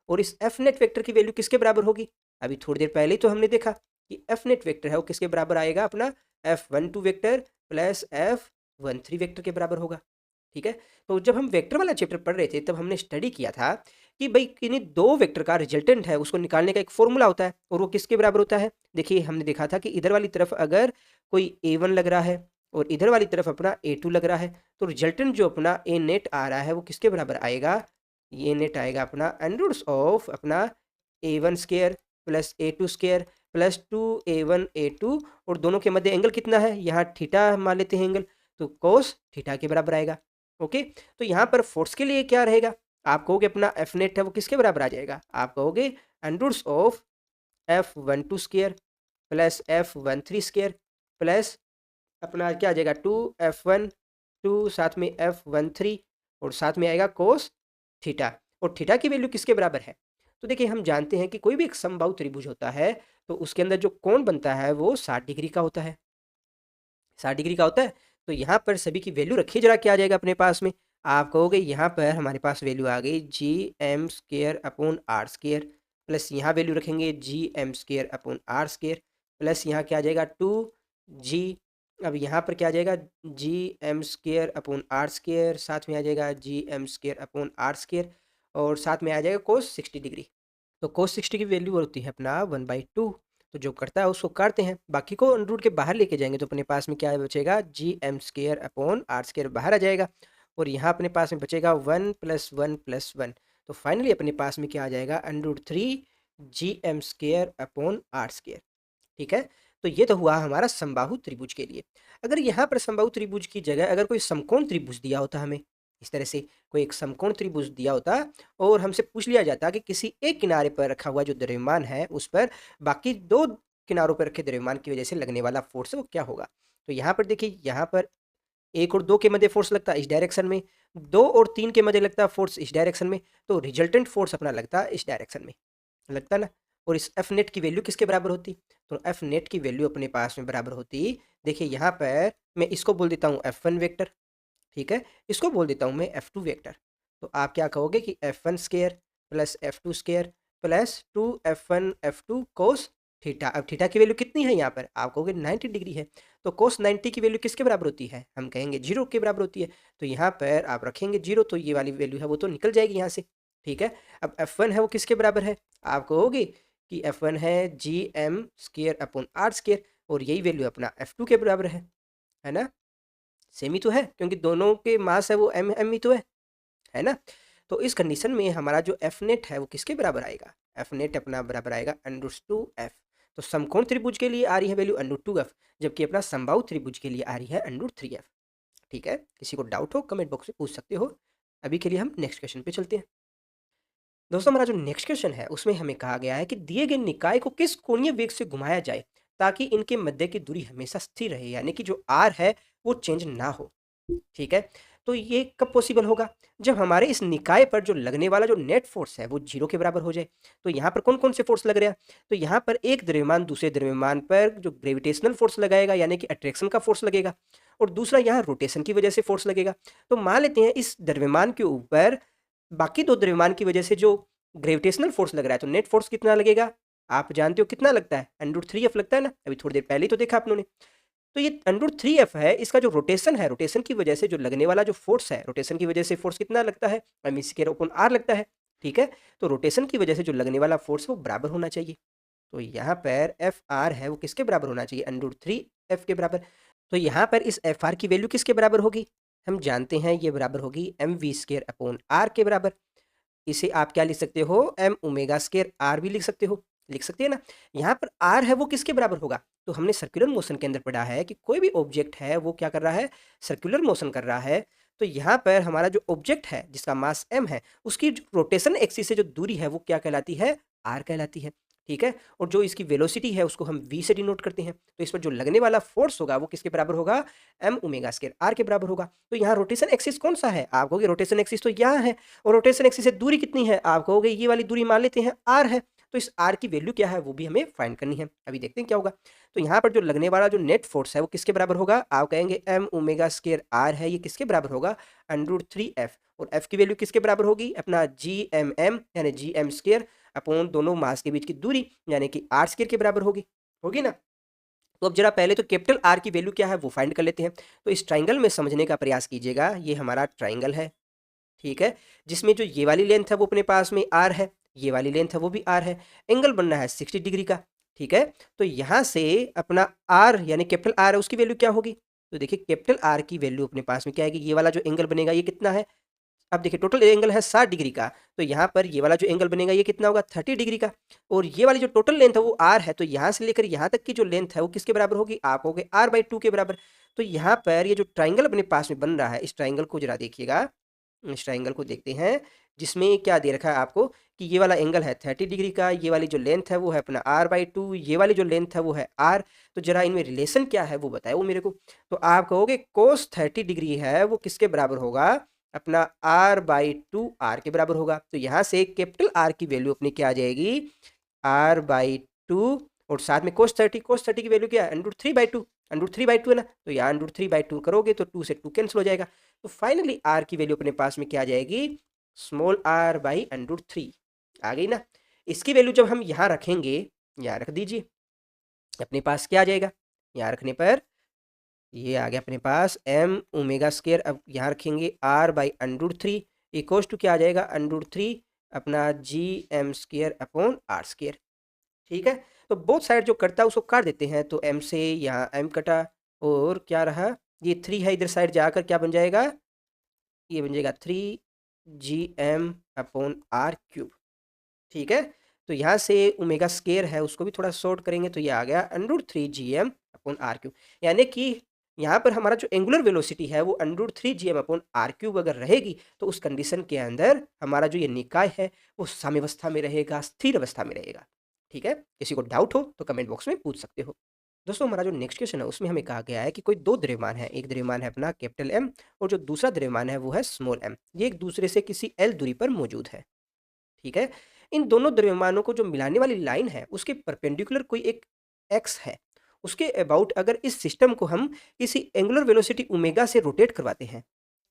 और इस एफ नेट वेक्टर की वैल्यू किसके बराबर होगी, अभी थोड़ी देर पहले ही तो हमने देखा कि एफ नेट वेक्टर है वो किसके बराबर आएगा, अपना F12 vector plus F13 vector के बराबर होगा। ठीक है, तो जब हम वेक्टर वाला चैप्टर पढ़ रहे थे तब हमने स्टडी किया था कि भाई किन्हीं दो वेक्टर का रिजल्टेंट है उसको निकालने का एक फॉर्मूला होता है, और वो किसके बराबर होता है। देखिए हमने देखा था कि इधर वाली तरफ अगर कोई A1 लग रहा है और इधर वाली तरफ अपना A2 लग रहा है, तो रिजल्टेंट जो अपना ए नेट आ रहा है वो किसके बराबर आएगा, ये नेट आएगा अपना अंडर ऑफ अपना A1² plus A2² plus 2A1 A2, और दोनों के मध्य एंगल कितना है, यहाँ थीटा मान लेते हैं एंगल, तो कोस थीटा के बराबर आएगा। ओके, तो यहाँ पर फोर्स के लिए क्या रहेगा, आप कहोगे अपना एफ नेट है वो किसके बराबर आ जाएगा, आप कहोगे under of F12² plus F13² plus अपना क्या आ जाएगा 2F12 साथ में F13, और साथ में आएगा कोस थीटा, और थीटा की वैल्यू किसके बराबर है। तो देखिए हम जानते हैं कि कोई भी एक समबाहु त्रिभुज होता है तो उसके अंदर जो कोण बनता है वो 60 डिग्री का होता है, 60 डिग्री का होता है। तो यहाँ पर सभी की वैल्यू रखिए जरा, क्या आ जाएगा अपने पास में, आप कहोगे यहाँ पर हमारे पास वैल्यू आ गई Gm²/r² प्लस यहाँ वैल्यू रखेंगे Gm²/r² प्लस यहाँ क्या आ जाएगा 2G, अब यहाँ पर क्या आ जाएगा Gm²/r², साथ में आ जाएगा Gm²/r², और साथ में आ जाएगा cos 60 डिग्री। तो cos 60 की वैल्यू होती है अपना 1/2, तो जो करता है उसको काटते हैं, बाकी को अंडर रूट के बाहर लेके जाएंगे तो अपने पास में क्या बचेगा Gm²/r² बाहर आ जाएगा, और यहाँ अपने पास में बचेगा 1 + 1 + 1, तो फाइनली अपने पास में क्या आ जाएगा √3 Gm²/r²। ठीक है, तो ये तो हुआ हमारा समबाहु त्रिभुज के लिए। अगर यहाँ पर समबाहु त्रिभुज की जगह अगर कोई समकोण त्रिभुज दिया होता हमें, इस तरह से कोई एक समकोण त्रिभुज दिया होता और हमसे पूछ लिया जाता कि किसी एक किनारे पर रखा हुआ जो द्रव्यमान है उस पर बाकी दो किनारों पर रखे द्रव्यमान की वजह से लगने वाला फोर्स है वो क्या होगा। तो यहाँ पर देखिए, यहाँ पर 1 और 2 के मध्य फोर्स लगता है इस डायरेक्शन में, 2 और 3 के मध्य लगता है फोर्स इस डायरेक्शन में, तो रिजल्टेंट फोर्स अपना लगता है इस डायरेक्शन में, लगता ना। और इस एफ नेट की वैल्यू किसके बराबर होती, तो एफ नेट की वैल्यू अपने पास में बराबर होती, देखिए यहाँ पर मैं इसको बोल देता हूँ F1 वेक्टर, ठीक है, इसको बोल देता हूँ मैं F2 वेक्टर। तो आप क्या कहोगे कि F1² plus F2² plus 2F1 F2 cos theta. अब थीटा की वैल्यू कितनी है यहाँ पर, आप कहोगे 90 डिग्री है, तो कोस 90 की वैल्यू किसके बराबर होती है, हम कहेंगे 0 के बराबर होती है। तो यहाँ पर आप रखेंगे 0, तो ये वाली वैल्यू है वो तो निकल जाएगी यहाँ से। ठीक है, अब F1 है वो किसके बराबर है, आप कहोगे कि F1 है Gm²/r², और यही वैल्यू अपना F2 के बराबर है ना, सेम ही तो है क्योंकि दोनों के मास है वो m ही तो है ना। तो इस कंडीशन में हमारा जो एफ नेट है वो किसके बराबर आएगा, एफ नेट अपना बराबर आएगा √2f। तो समकोण त्रिभुज के लिए आ रही है वैल्यू √2f, जबकि अपना समबाहु त्रिभुज के लिए आ रही है √3f। ठीक है, किसी को डाउट हो कमेंट बॉक्स में पूछ सकते हो। अभी के लिए हम नेक्स्ट क्वेश्चन पे चलते हैं। दोस्तों हमारा जो नेक्स्ट क्वेश्चन है उसमें हमें कहा गया है कि दिए गए निकाय को किस कोणीय वेग से घुमाया जाए ताकि इनके मध्य की दूरी हमेशा स्थिर रहे, यानी कि जो आर है वो चेंज ना हो। ठीक है, तो ये कब पॉसिबल होगा? जब हमारे इस निकाय पर जो लगने वाला जो नेट फोर्स है वो जीरो के बराबर हो जाए। तो यहाँ पर कौन कौन से फोर्स लग रहे हैं? तो यहाँ पर एक द्रव्यमान दूसरे द्रव्यमान पर जो ग्रेविटेशनल फोर्स लगाएगा यानी कि अट्रैक्शन का फोर्स लगेगा, और दूसरा यहाँ रोटेशन की वजह से फोर्स लगेगा। तो मान लेते हैं इस द्रव्यमान के ऊपर बाकी दो द्रव्यमान की वजह से जो ग्रेविटेशनल फोर्स लग रहा है, तो नेट फोर्स कितना लगेगा? आप जानते हो कितना लगता है? √3F लगता है ना, अभी थोड़ी देर पहले ही तो देखा आप लोगों ने। तो ये √3F है, इसका जो रोटेशन है, रोटेशन की वजह से जो लगने वाला जो फोर्स है, रोटेशन की वजह से फोर्स कितना लगता है? m²/r लगता है। ठीक है, तो रोटेशन की वजह से जो लगने वाला फोर्स है वो बराबर होना चाहिए। तो यहाँ पर एफ आर है वो किसके बराबर होना चाहिए? √3F के बराबर। तो यहाँ पर इस एफ आर की वैल्यू किसके बराबर होगी? हम जानते हैं ये बराबर होगी mv²/r के बराबर। इसे आप क्या लिख सकते हो? m⍵²r भी लिख सकते हैं ना। यहाँ पर r है वो किसके बराबर होगा? तो हमने सर्कुलर मोशन के अंदर पढ़ा है कि कोई भी ऑब्जेक्ट है वो क्या कर रहा है? सर्कुलर मोशन कर रहा है। तो यहाँ पर हमारा जो ऑब्जेक्ट है जिसका मास m है उसकी जो रोटेशन एक्सिस से जो दूरी है वो क्या कहलाती है? r कहलाती है। ठीक है, और जो इसकी वेलोसिटी है उसको हम v से डिनोट करते हैं। तो इस पर जो लगने वाला फोर्स होगा वो किसके बराबर होगा? m⍵²r के बराबर होगा। तो यहाँ रोटेशन एक्सिस कौन सा है? आप कहोगे रोटेशन एक्सिस तो यहाँ है, और रोटेशन एक्सिस से दूरी कितनी है? आप कहोगे ये वाली दूरी मान लेते हैं r है। तो इस r की वैल्यू क्या है वो भी हमें फाइंड करनी है। अभी देखते हैं क्या होगा। तो यहाँ पर जो लगने वाला जो नेट फोर्स है वो किसके बराबर होगा? आप कहेंगे m⍵²r है, ये किसके बराबर होगा? √3F। और f की वैल्यू किसके बराबर होगी? अपना gmm यानी gm² अपॉन दोनों मास के बीच की दूरी यानी कि r² के बराबर होगी ना। तो अब जरा पहले तो कैपिटल R की वैल्यू क्या है वो फाइंड कर लेते हैं। तो इस ट्राइंगल में समझने का प्रयास कीजिएगा। ये हमारा ट्राइंगल है, ठीक है, जिसमें जो ये वाली लेंथ है वो अपने पास में r है, ये वाली लेंथ है वो भी r है। एंगल बनना है 60 डिग्री का। ठीक है, तो यहाँ से अपना r यानी कैपिटल R है उसकी वैल्यू क्या होगी? तो देखिए कैपिटल R की वैल्यू अपने पास में क्या आएगी? ये वाला जो एंगल बनेगा ये कितना है? अब देखिए टोटल एंगल है 60 डिग्री का, तो यहाँ पर ये वाला जो एंगल बनेगा ये कितना होगा? 30 डिग्री का। और ये वाली जो टोटल लेंथ है वो r है, तो यहाँ से लेकर यहाँ तक की जो लेंथ है वो किसके बराबर होगी? आप होगे r/2 के बराबर। तो यहाँ पर ये जो ट्राइंगल अपने पास में बन रहा है, इस ट्राइंगल को जरा देखिएगा, इस ट्राइंगल को देखते हैं, जिसमें क्या दे रखा है आपको कि ये वाला एंगल है 30 डिग्री का, ये वाली जो लेंथ है वो है अपना r/2, ये वाली जो लेंथ है वो है r। तो जरा इनमें रिलेशन क्या है वो बताए वो मेरे को। तो आप कहोगे cos 30 डिग्री है वो किसके बराबर होगा? अपना r/2 r के बराबर होगा। तो यहाँ से कैपिटल R की वैल्यू अपनी क्या आ जाएगी? r/2, और साथ में cos 30 की वैल्यू क्या है? √3/2, √3/2 है ना, तो यहाँ √3/2 करोगे तो 2 से 2 कैंसिल हो जाएगा। तो फाइनली r की वैल्यू अपने पास में क्या आ जाएगी? स्मॉल r/√3 आ गई ना। इसकी वैल्यू जब हम यहाँ रखेंगे, यहाँ रख दीजिए, अपने पास क्या आ जाएगा? यहाँ रखने पर ये आ गया अपने पास m⍵²। अब यहाँ रखेंगे r/√3 इक्वल्स टू क्या आ जाएगा? √3 अपना gm²/r²। ठीक है, तो बोथ साइड जो कटता है उसको काट देते हैं, तो m से यहाँ m कटा, और क्या रहा? ये 3 है, इधर साइड जाकर क्या बन जाएगा? ये बन जाएगा 3gm/r³। ठीक है, तो यहाँ से ω² है उसको भी थोड़ा शॉर्ट करेंगे तो ये आ गया √3gm/r³। यानी कि यहाँ पर हमारा जो एंगुलर वेलोसिटी है वो √3gm/r³ अगर रहेगी तो उस कंडीशन के अंदर हमारा जो ये निकाय है वो साम्यावस्था में रहेगा, स्थिर अवस्था में रहेगा। ठीक है, किसी को डाउट हो तो कमेंट बॉक्स में पूछ सकते हो। दोस्तों हमारा जो नेक्स्ट क्वेश्चन है उसमें हमें कहा गया है कि कोई दो द्रव्यमान है, एक द्रव्यमान है अपना कैपिटल M और जो दूसरा द्रव्यमान है वो है स्मॉल m। ये एक दूसरे से किसी L दूरी पर मौजूद है। ठीक है, इन दोनों द्रव्यमानों को जो मिलाने वाली लाइन है उसके परपेंडिकुलर कोई एक x है, उसके अबाउट अगर इस सिस्टम को हम किसी एंगुलर वेलोसिटी ओमेगा से रोटेट करवाते हैं,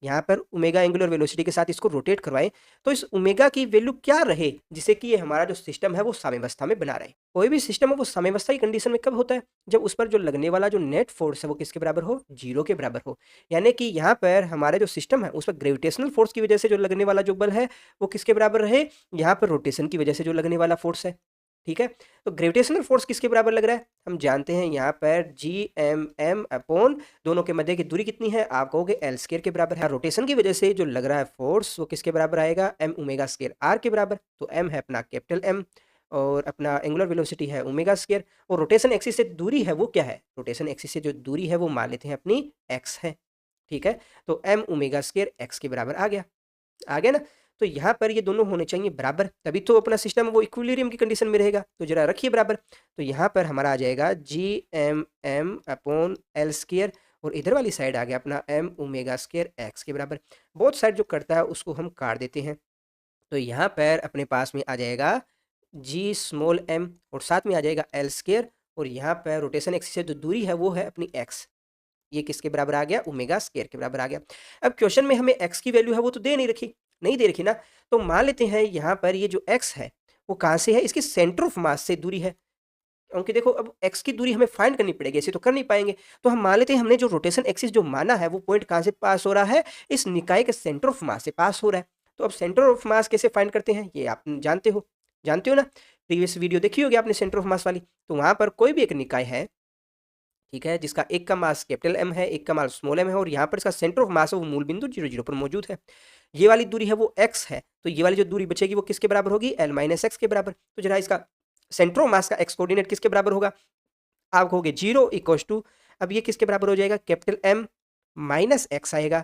यहाँ पर ओमेगा एंगुलर वेलोसिटी के साथ इसको रोटेट करवाएं, तो इस ओमेगा की वैल्यू क्या रहे जिससे कि ये हमारा जो सिस्टम है वो साम्यावस्था में बना रहे। कोई भी सिस्टम है वो साम्यावस्था की कंडीशन में कब होता है? जब उस पर जो लगने वाला जो नेट फोर्स है वो किसके बराबर हो? जीरो के बराबर हो। यानी कि यहाँ पर हमारे जो सिस्टम है उस पर ग्रेविटेशनल फोर्स की वजह से जो लगने वाला जो बल है वो किसके बराबर रहे? यहाँ पर रोटेशन की वजह से जो लगने वाला फोर्स है। ठीक है, तो ग्रेविटेशनल फोर्स किसके बराबर लग रहा है? हम जानते हैं यहाँ पर gmm अपॉन दोनों के मध्य की दूरी कितनी है? आप कहोगे l² के बराबर है। रोटेशन की वजह से जो लग रहा है फोर्स वो किसके बराबर आएगा? m⍵²r के बराबर। तो m है अपना कैपिटल M, और अपना एंगुलर वेलोसिटी है ω², और रोटेशन एक्सिस से दूरी है वो क्या है? रोटेशन एक्सिस से जो दूरी है वो मान लेते हैं अपनी x है। ठीक है, तो एम ओमेगा स्क्वायर एक्स के बराबर आ गया ना। तो यहाँ पर ये दोनों होने चाहिए बराबर, तभी तो अपना सिस्टम वो इक्विलिब्रियम की कंडीशन में रहेगा। तो जरा रखिए बराबर, तो यहाँ पर हमारा आ जाएगा G M M upon L square, और इधर वाली साइड आ गया अपना एम ओमेगा स्क्वायर एक्स के बराबर। बोथ साइड जो करता है उसको हम काट देते हैं, तो यहाँ पर अपने पास में आ जाएगा जी स्मॉल एम, और साथ में आ जाएगा एल स्क्वायर, और यहाँ पर रोटेशन एक्सिस से जो दूरी है वो है अपनी एक्स, ये किसके बराबर आ गया, ओमेगा स्क्वायर के बराबर आ गया। अब क्वेश्चन में हमें एक्स की वैल्यू है वो तो दे नहीं दे रखी ना, तो मान लेते हैं यहाँ पर ये जो एक्स है वो कहाँ से है, इसकी सेंटर ऑफ मास से दूरी है, क्योंकि देखो अब एक्स की दूरी हमें फाइंड करनी पड़ेगी, ऐसे तो कर नहीं पाएंगे। तो हम मान लेते हैं हमने जो रोटेशन एक्सिस जो माना है वो पॉइंट कहाँ से पास हो रहा है, इस निकाय के सेंटर ऑफ मास से पास हो रहा है। तो अब सेंटर ऑफ मास कैसे फाइंड करते हैं ये आप जानते हो ना, प्रीवियस वीडियो देखी होगी आपने सेंटर ऑफ मास वाली। तो वहां पर कोई भी एक निकाय है, ठीक है, जिसका एक का मास कैपिटल एम है, एक का मास स्मॉल एम है, और यहाँ पर इसका सेंटर ऑफ मास है वो मूल बिंदु 0 0 पर मौजूद है। ये वाली दूरी है वो एक्स है, तो ये वाली जो दूरी बचेगी वो किसके बराबर होगी, एल माइनस एक्स के बराबर। तो जरा इसका सेंटर ऑफ मास का एक्स कोऑर्डिनेट किसके बराबर होगा, आप कहोगे 0 इक्वल्स टू, अब ये किसके बराबर हो जाएगा, कैपिटल एम माइनस एक्स आएगा,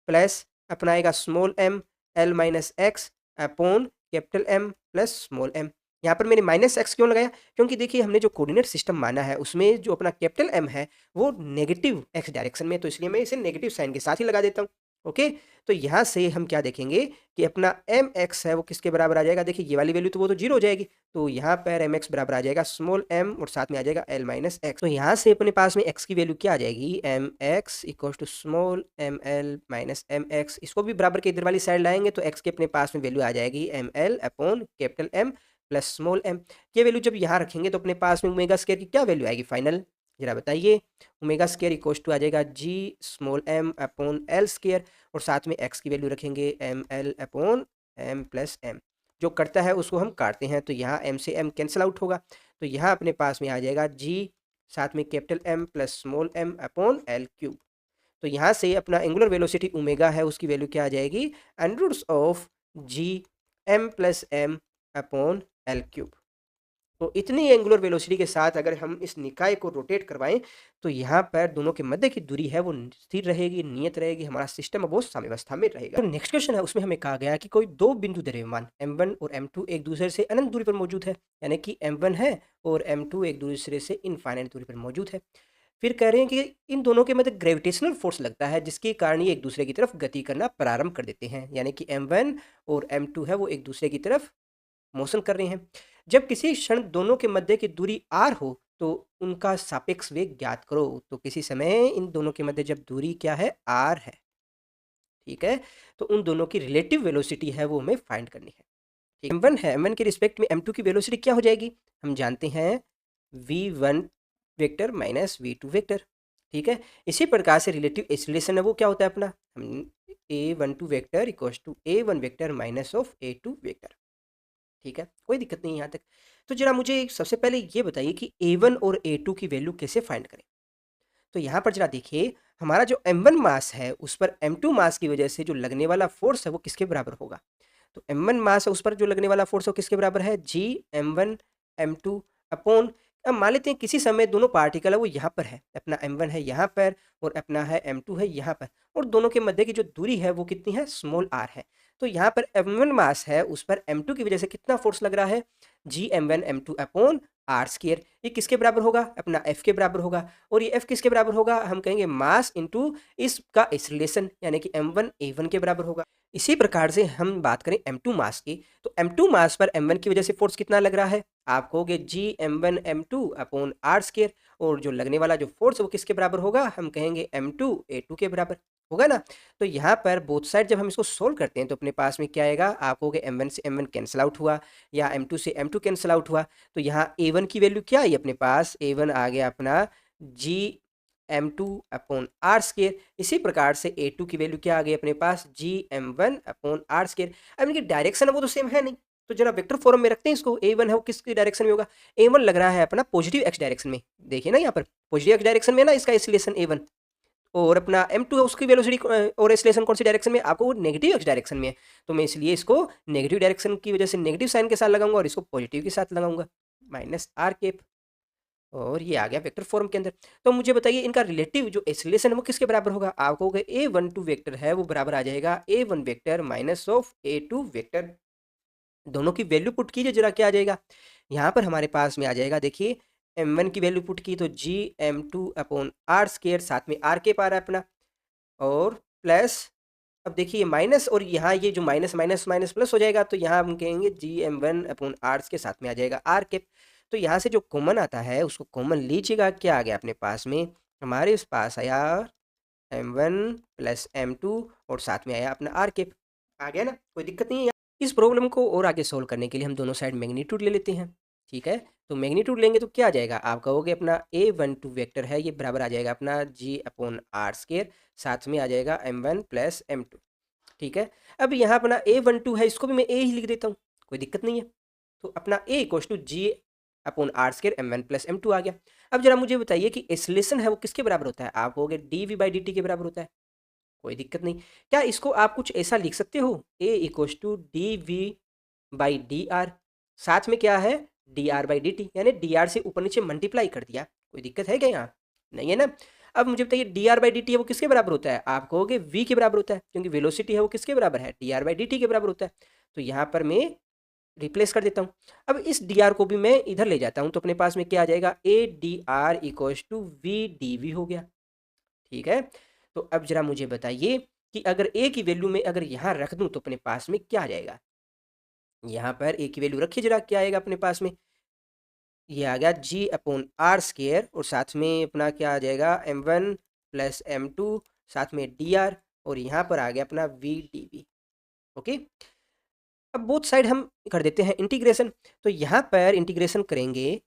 प्लस अपना आएगा small M L minus X upon capital M plus small M. यहाँ पर मैंने माइनस एक्स क्यों लगाया, क्योंकि देखिए हमने जो कोऑर्डिनेट सिस्टम माना है उसमें जो अपना कैपिटल एम है वो नेगेटिव एक्स डायरेक्शन में, तो इसलिए मैं इसे नेगेटिव साइन के साथ ही लगा देता हूँ। ओके, तो यहाँ से हम क्या देखेंगे कि अपना एम एक्स है वो किसके बराबर आ जाएगा, देखिए ये वाली वैल्यू तो वो तो 0 हो जाएगी, तो यहाँ पर एम एक्स बराबर आ जाएगा स्मॉल एम और साथ में आ जाएगा एल माइनस एक्स। तो यहाँ से अपने पास में एक्स की वैल्यू क्या आ जाएगी, M X equal to small M L minus M X. इसको भी बराबर के इधर वाली साइड लाएंगे तो एक्स के अपने पास में वैल्यू आ जाएगी M L upon capital M plus small M. ये वैल्यू जब यहाँ रखेंगे तो अपने पास में ओमेगा स्क्वायर की क्या वैल्यू आएगी फाइनल, जरा बताइए। ओमेगा स्क्वायर इक्वल टू आ जाएगा g small M upon L square, और साथ में एक्स की वैल्यू रखेंगे m L upon m plus m. जो करता है उसको हम काटते हैं, तो यहाँ एम से एम कैंसिल आउट होगा, तो यहाँ अपने पास में आ जाएगा जी साथ में capital M plus small M upon L cube. तो यहाँ से अपना एंगुलर वेलोसिटी ओमेगा है उसकी वैल्यू क्या आ जाएगी, under root of G M plus M upon L cube. तो इतनी एंगुलर वेलोसिटी के साथ अगर हम इस निकाय को रोटेट करवाएं तो यहाँ पर दोनों के मध्य की दूरी है वो स्थिर रहेगी, नियत रहेगी, हमारा सिस्टम वो साम्यावस्था में रहेगा। तो नेक्स्ट क्वेश्चन है उसमें हमें कहा गया कि कोई दो बिंदु द्रव्यमान m1 और m2 एक दूसरे से अनंत दूरी पर मौजूद है, यानी कि m1 है और m2 एक दूसरे से इनफाइनाइट दूरी पर मौजूद है। फिर कह रहे हैं कि इन दोनों के मध्य ग्रेविटेशनल फोर्स लगता है जिसके कारण ये एक दूसरे की तरफ गति करना प्रारंभ कर देते हैं, यानी कि m1 और m2 है वो एक दूसरे की तरफ मोशन कर रहे हैं। जब किसी क्षण दोनों के मध्य की दूरी r हो तो उनका सापेक्ष वेग ज्ञात करो। तो किसी समय इन दोनों के मध्य जब दूरी क्या है, r है, ठीक है, तो उन दोनों की रिलेटिव वेलोसिटी है वो हमें फाइंड करनी है। ठीक, m1 है, m1 के रिस्पेक्ट में m2 की वेलोसिटी क्या हो जाएगी, हम जानते हैं v1 vector minus v2 vector, ठीक है। इसी प्रकार से रिलेटिव एक्सीलरेशन है वो क्या होता है अपना, हम a12 vector equals to a1 vector minus of a2 vector, ठीक है, कोई दिक्कत नहीं यहाँ तक। तो जरा मुझे सबसे पहले ये बताइए कि a1 और a2 की वैल्यू कैसे फाइंड करें। तो यहाँ पर जरा देखिए हमारा जो m1 मास है उस पर m2 मास की वजह से जो लगने वाला फोर्स है वो किसके बराबर होगा। तो m1 मास है उस पर जो लगने वाला फोर्स है वो किसके बराबर है, जी m1 m2 अपॉन, अब मान लेते हैं किसी समय दोनों पार्टिकल है वो यहाँ पर है, अपना m1 है यहाँ पर और अपना है m2 है यहाँ पर, और दोनों के मध्य की जो दूरी है वो कितनी है, स्मॉल r है। तो यहाँ पर m1 मास है उस पर m2 की वजह से कितना फोर्स लग रहा है, जी m1 m2 upon are square. ये किसके बराबर होगा, अपना f के बराबर होगा, और ये f किसके बराबर होगा, हम कहेंगे मास इंटू इसका एक्सीलरेशन, यानी कि m1 a1 के बराबर होगा। इसी प्रकार से हम बात करें m2 मास की, तो m2 मास पर m1 की वजह से फोर्स कितना लग रहा है, आप कहोगे जी m1 m2 upon are square, और जो लगने वाला जो फोर्स है वो किसके बराबर होगा, हम कहेंगे m2 a2 के बराबर होगा ना। तो यहाँ पर बोथ साइड जब हम इसको सोल्व करते हैं तो अपने पास में क्या आएगा, आप कहोगे m1 से m1 कैंसिल आउट हुआ या m2 से m2 कैंसिल आउट हुआ, तो यहाँ a1 की वैल्यू क्या आई अपने पास, a1 आ गया अपना जी m2 अपॉन आर स्क्वायर। इसी प्रकार से a2 की वैल्यू क्या आ गई अपने पास, जी m1 अपॉन आर स्क्वायर। अब इनकी डायरेक्शन है वो तो सेम है नहीं, तो जरा वेक्टर फॉर्म में रखते हैं इसको, a1 है वो किसकी डायरेक्शन में होगा, a1 लग रहा है अपना पॉजिटिव x डायरेक्शन में, देखिए ना यहाँ पर पॉजिटिव x डायरेक्शन में ना इसका एक्सीलरेशन a1, और अपना m2 है उसकी वेलोसिटी और एक्सीलरेशन कौन सी डायरेक्शन में, आपको वो नेगेटिव x डायरेक्शन में है, तो मैं इसलिए इसको नेगेटिव डायरेक्शन की वजह से नेगेटिव साइन के साथ लगाऊंगा और इसको पॉजिटिव के साथ लगाऊंगा, माइनस आर केप। और ये आ गया वेक्टर फॉर्म के अंदर। तो मुझे बताइए इनका रिलेटिव जो एक्सीलरेशन है वो किसके बराबर होगा? आप कहोगे A12 वेक्टर है वो बराबर आ जाएगा A1 vector minus of A2 vector. दोनों की वैल्यू पुट कीजिए जरा, क्या आ जाएगा? यहाँ पर हमारे पास में आ जाएगा, देखिए m1 की वैल्यू पुट की तो जी m2 अपॉन आर स्केयर, साथ में आर के पार है अपना, और प्लस, अब देखिए माइनस, और यहाँ ये जो माइनस माइनस माइनस प्लस हो जाएगा, तो यहाँ हम कहेंगे जी m1 अपॉन आर के साथ में आ जाएगा आर के। तो यहाँ से जो कॉमन आता है उसको कॉमन लीजिएगा, क्या आ गया अपने पास में? हमारे इस पास आया m1 प्लस m2 और साथ में आया अपना आर के। आ गया ना, कोई दिक्कत नहीं है। इस प्रॉब्लम को और आगे सोल्व करने के लिए हम दोनों साइड मैग्नीट्यूड ले लेते हैं, ठीक है? तो मैग्नीट्यूड लेंगे तो क्या आ जाएगा? आप कहोगे अपना A12 वेक्टर है ये बराबर आ जाएगा अपना जी अपॉन आर स्केयर, साथ में आ जाएगा m1 प्लस m2, ठीक है? अब यहाँ अपना A12 है, इसको भी मैं A ही लिख देता हूँ, कोई दिक्कत नहीं है। तो अपना A equals to G upon R square m1 plus m2 आ गया। अब जरा मुझे बताइए कि एक्सीलरेशन है वो किसके बराबर होता है? आप कहोगे dv/dt के बराबर होता है, कोई दिक्कत नहीं। क्या इसको आप कुछ ऐसा लिख सकते हो? A इक्वल्स टू dv/dr, साथ में क्या है? dr/dt, यानी dr से ऊपर नीचे मल्टीप्लाई कर दिया, कोई दिक्कत है क्या यहाँ? नहीं है ना। अब मुझे बताइए dr/dt है वो किसके बराबर होता है? आप कहोगे v के बराबर होता है, क्योंकि वेलोसिटी है वो किसके बराबर है? dr/dt के बराबर होता है। तो यहाँ पर मैं रिप्लेस कर देता हूँ। अब इस dr को भी मैं इधर ले जाता हूँ, तो अपने पास में क्या आ जाएगा? a dr equals to v dv हो गया, ठीक है? तो अब जरा मुझे बताइए कि अगर a की वैल्यू में अगर यहाँ रख दूँ तो अपने पास में क्या आ जाएगा? यहाँ पर a की वैल्यू रखिए जरा, क्या आएगा अपने पास में? ये आ गया जी अपॉन आर स्केयर, और साथ में अपना क्या आ जाएगा? m1 प्लस m2, साथ में dr, और यहाँ पर आ गया अपना v dv। ओके, अब बोथ साइड हम कर देते हैं इंटीग्रेशन। तो यहाँ पर इंटीग्रेशन करेंगे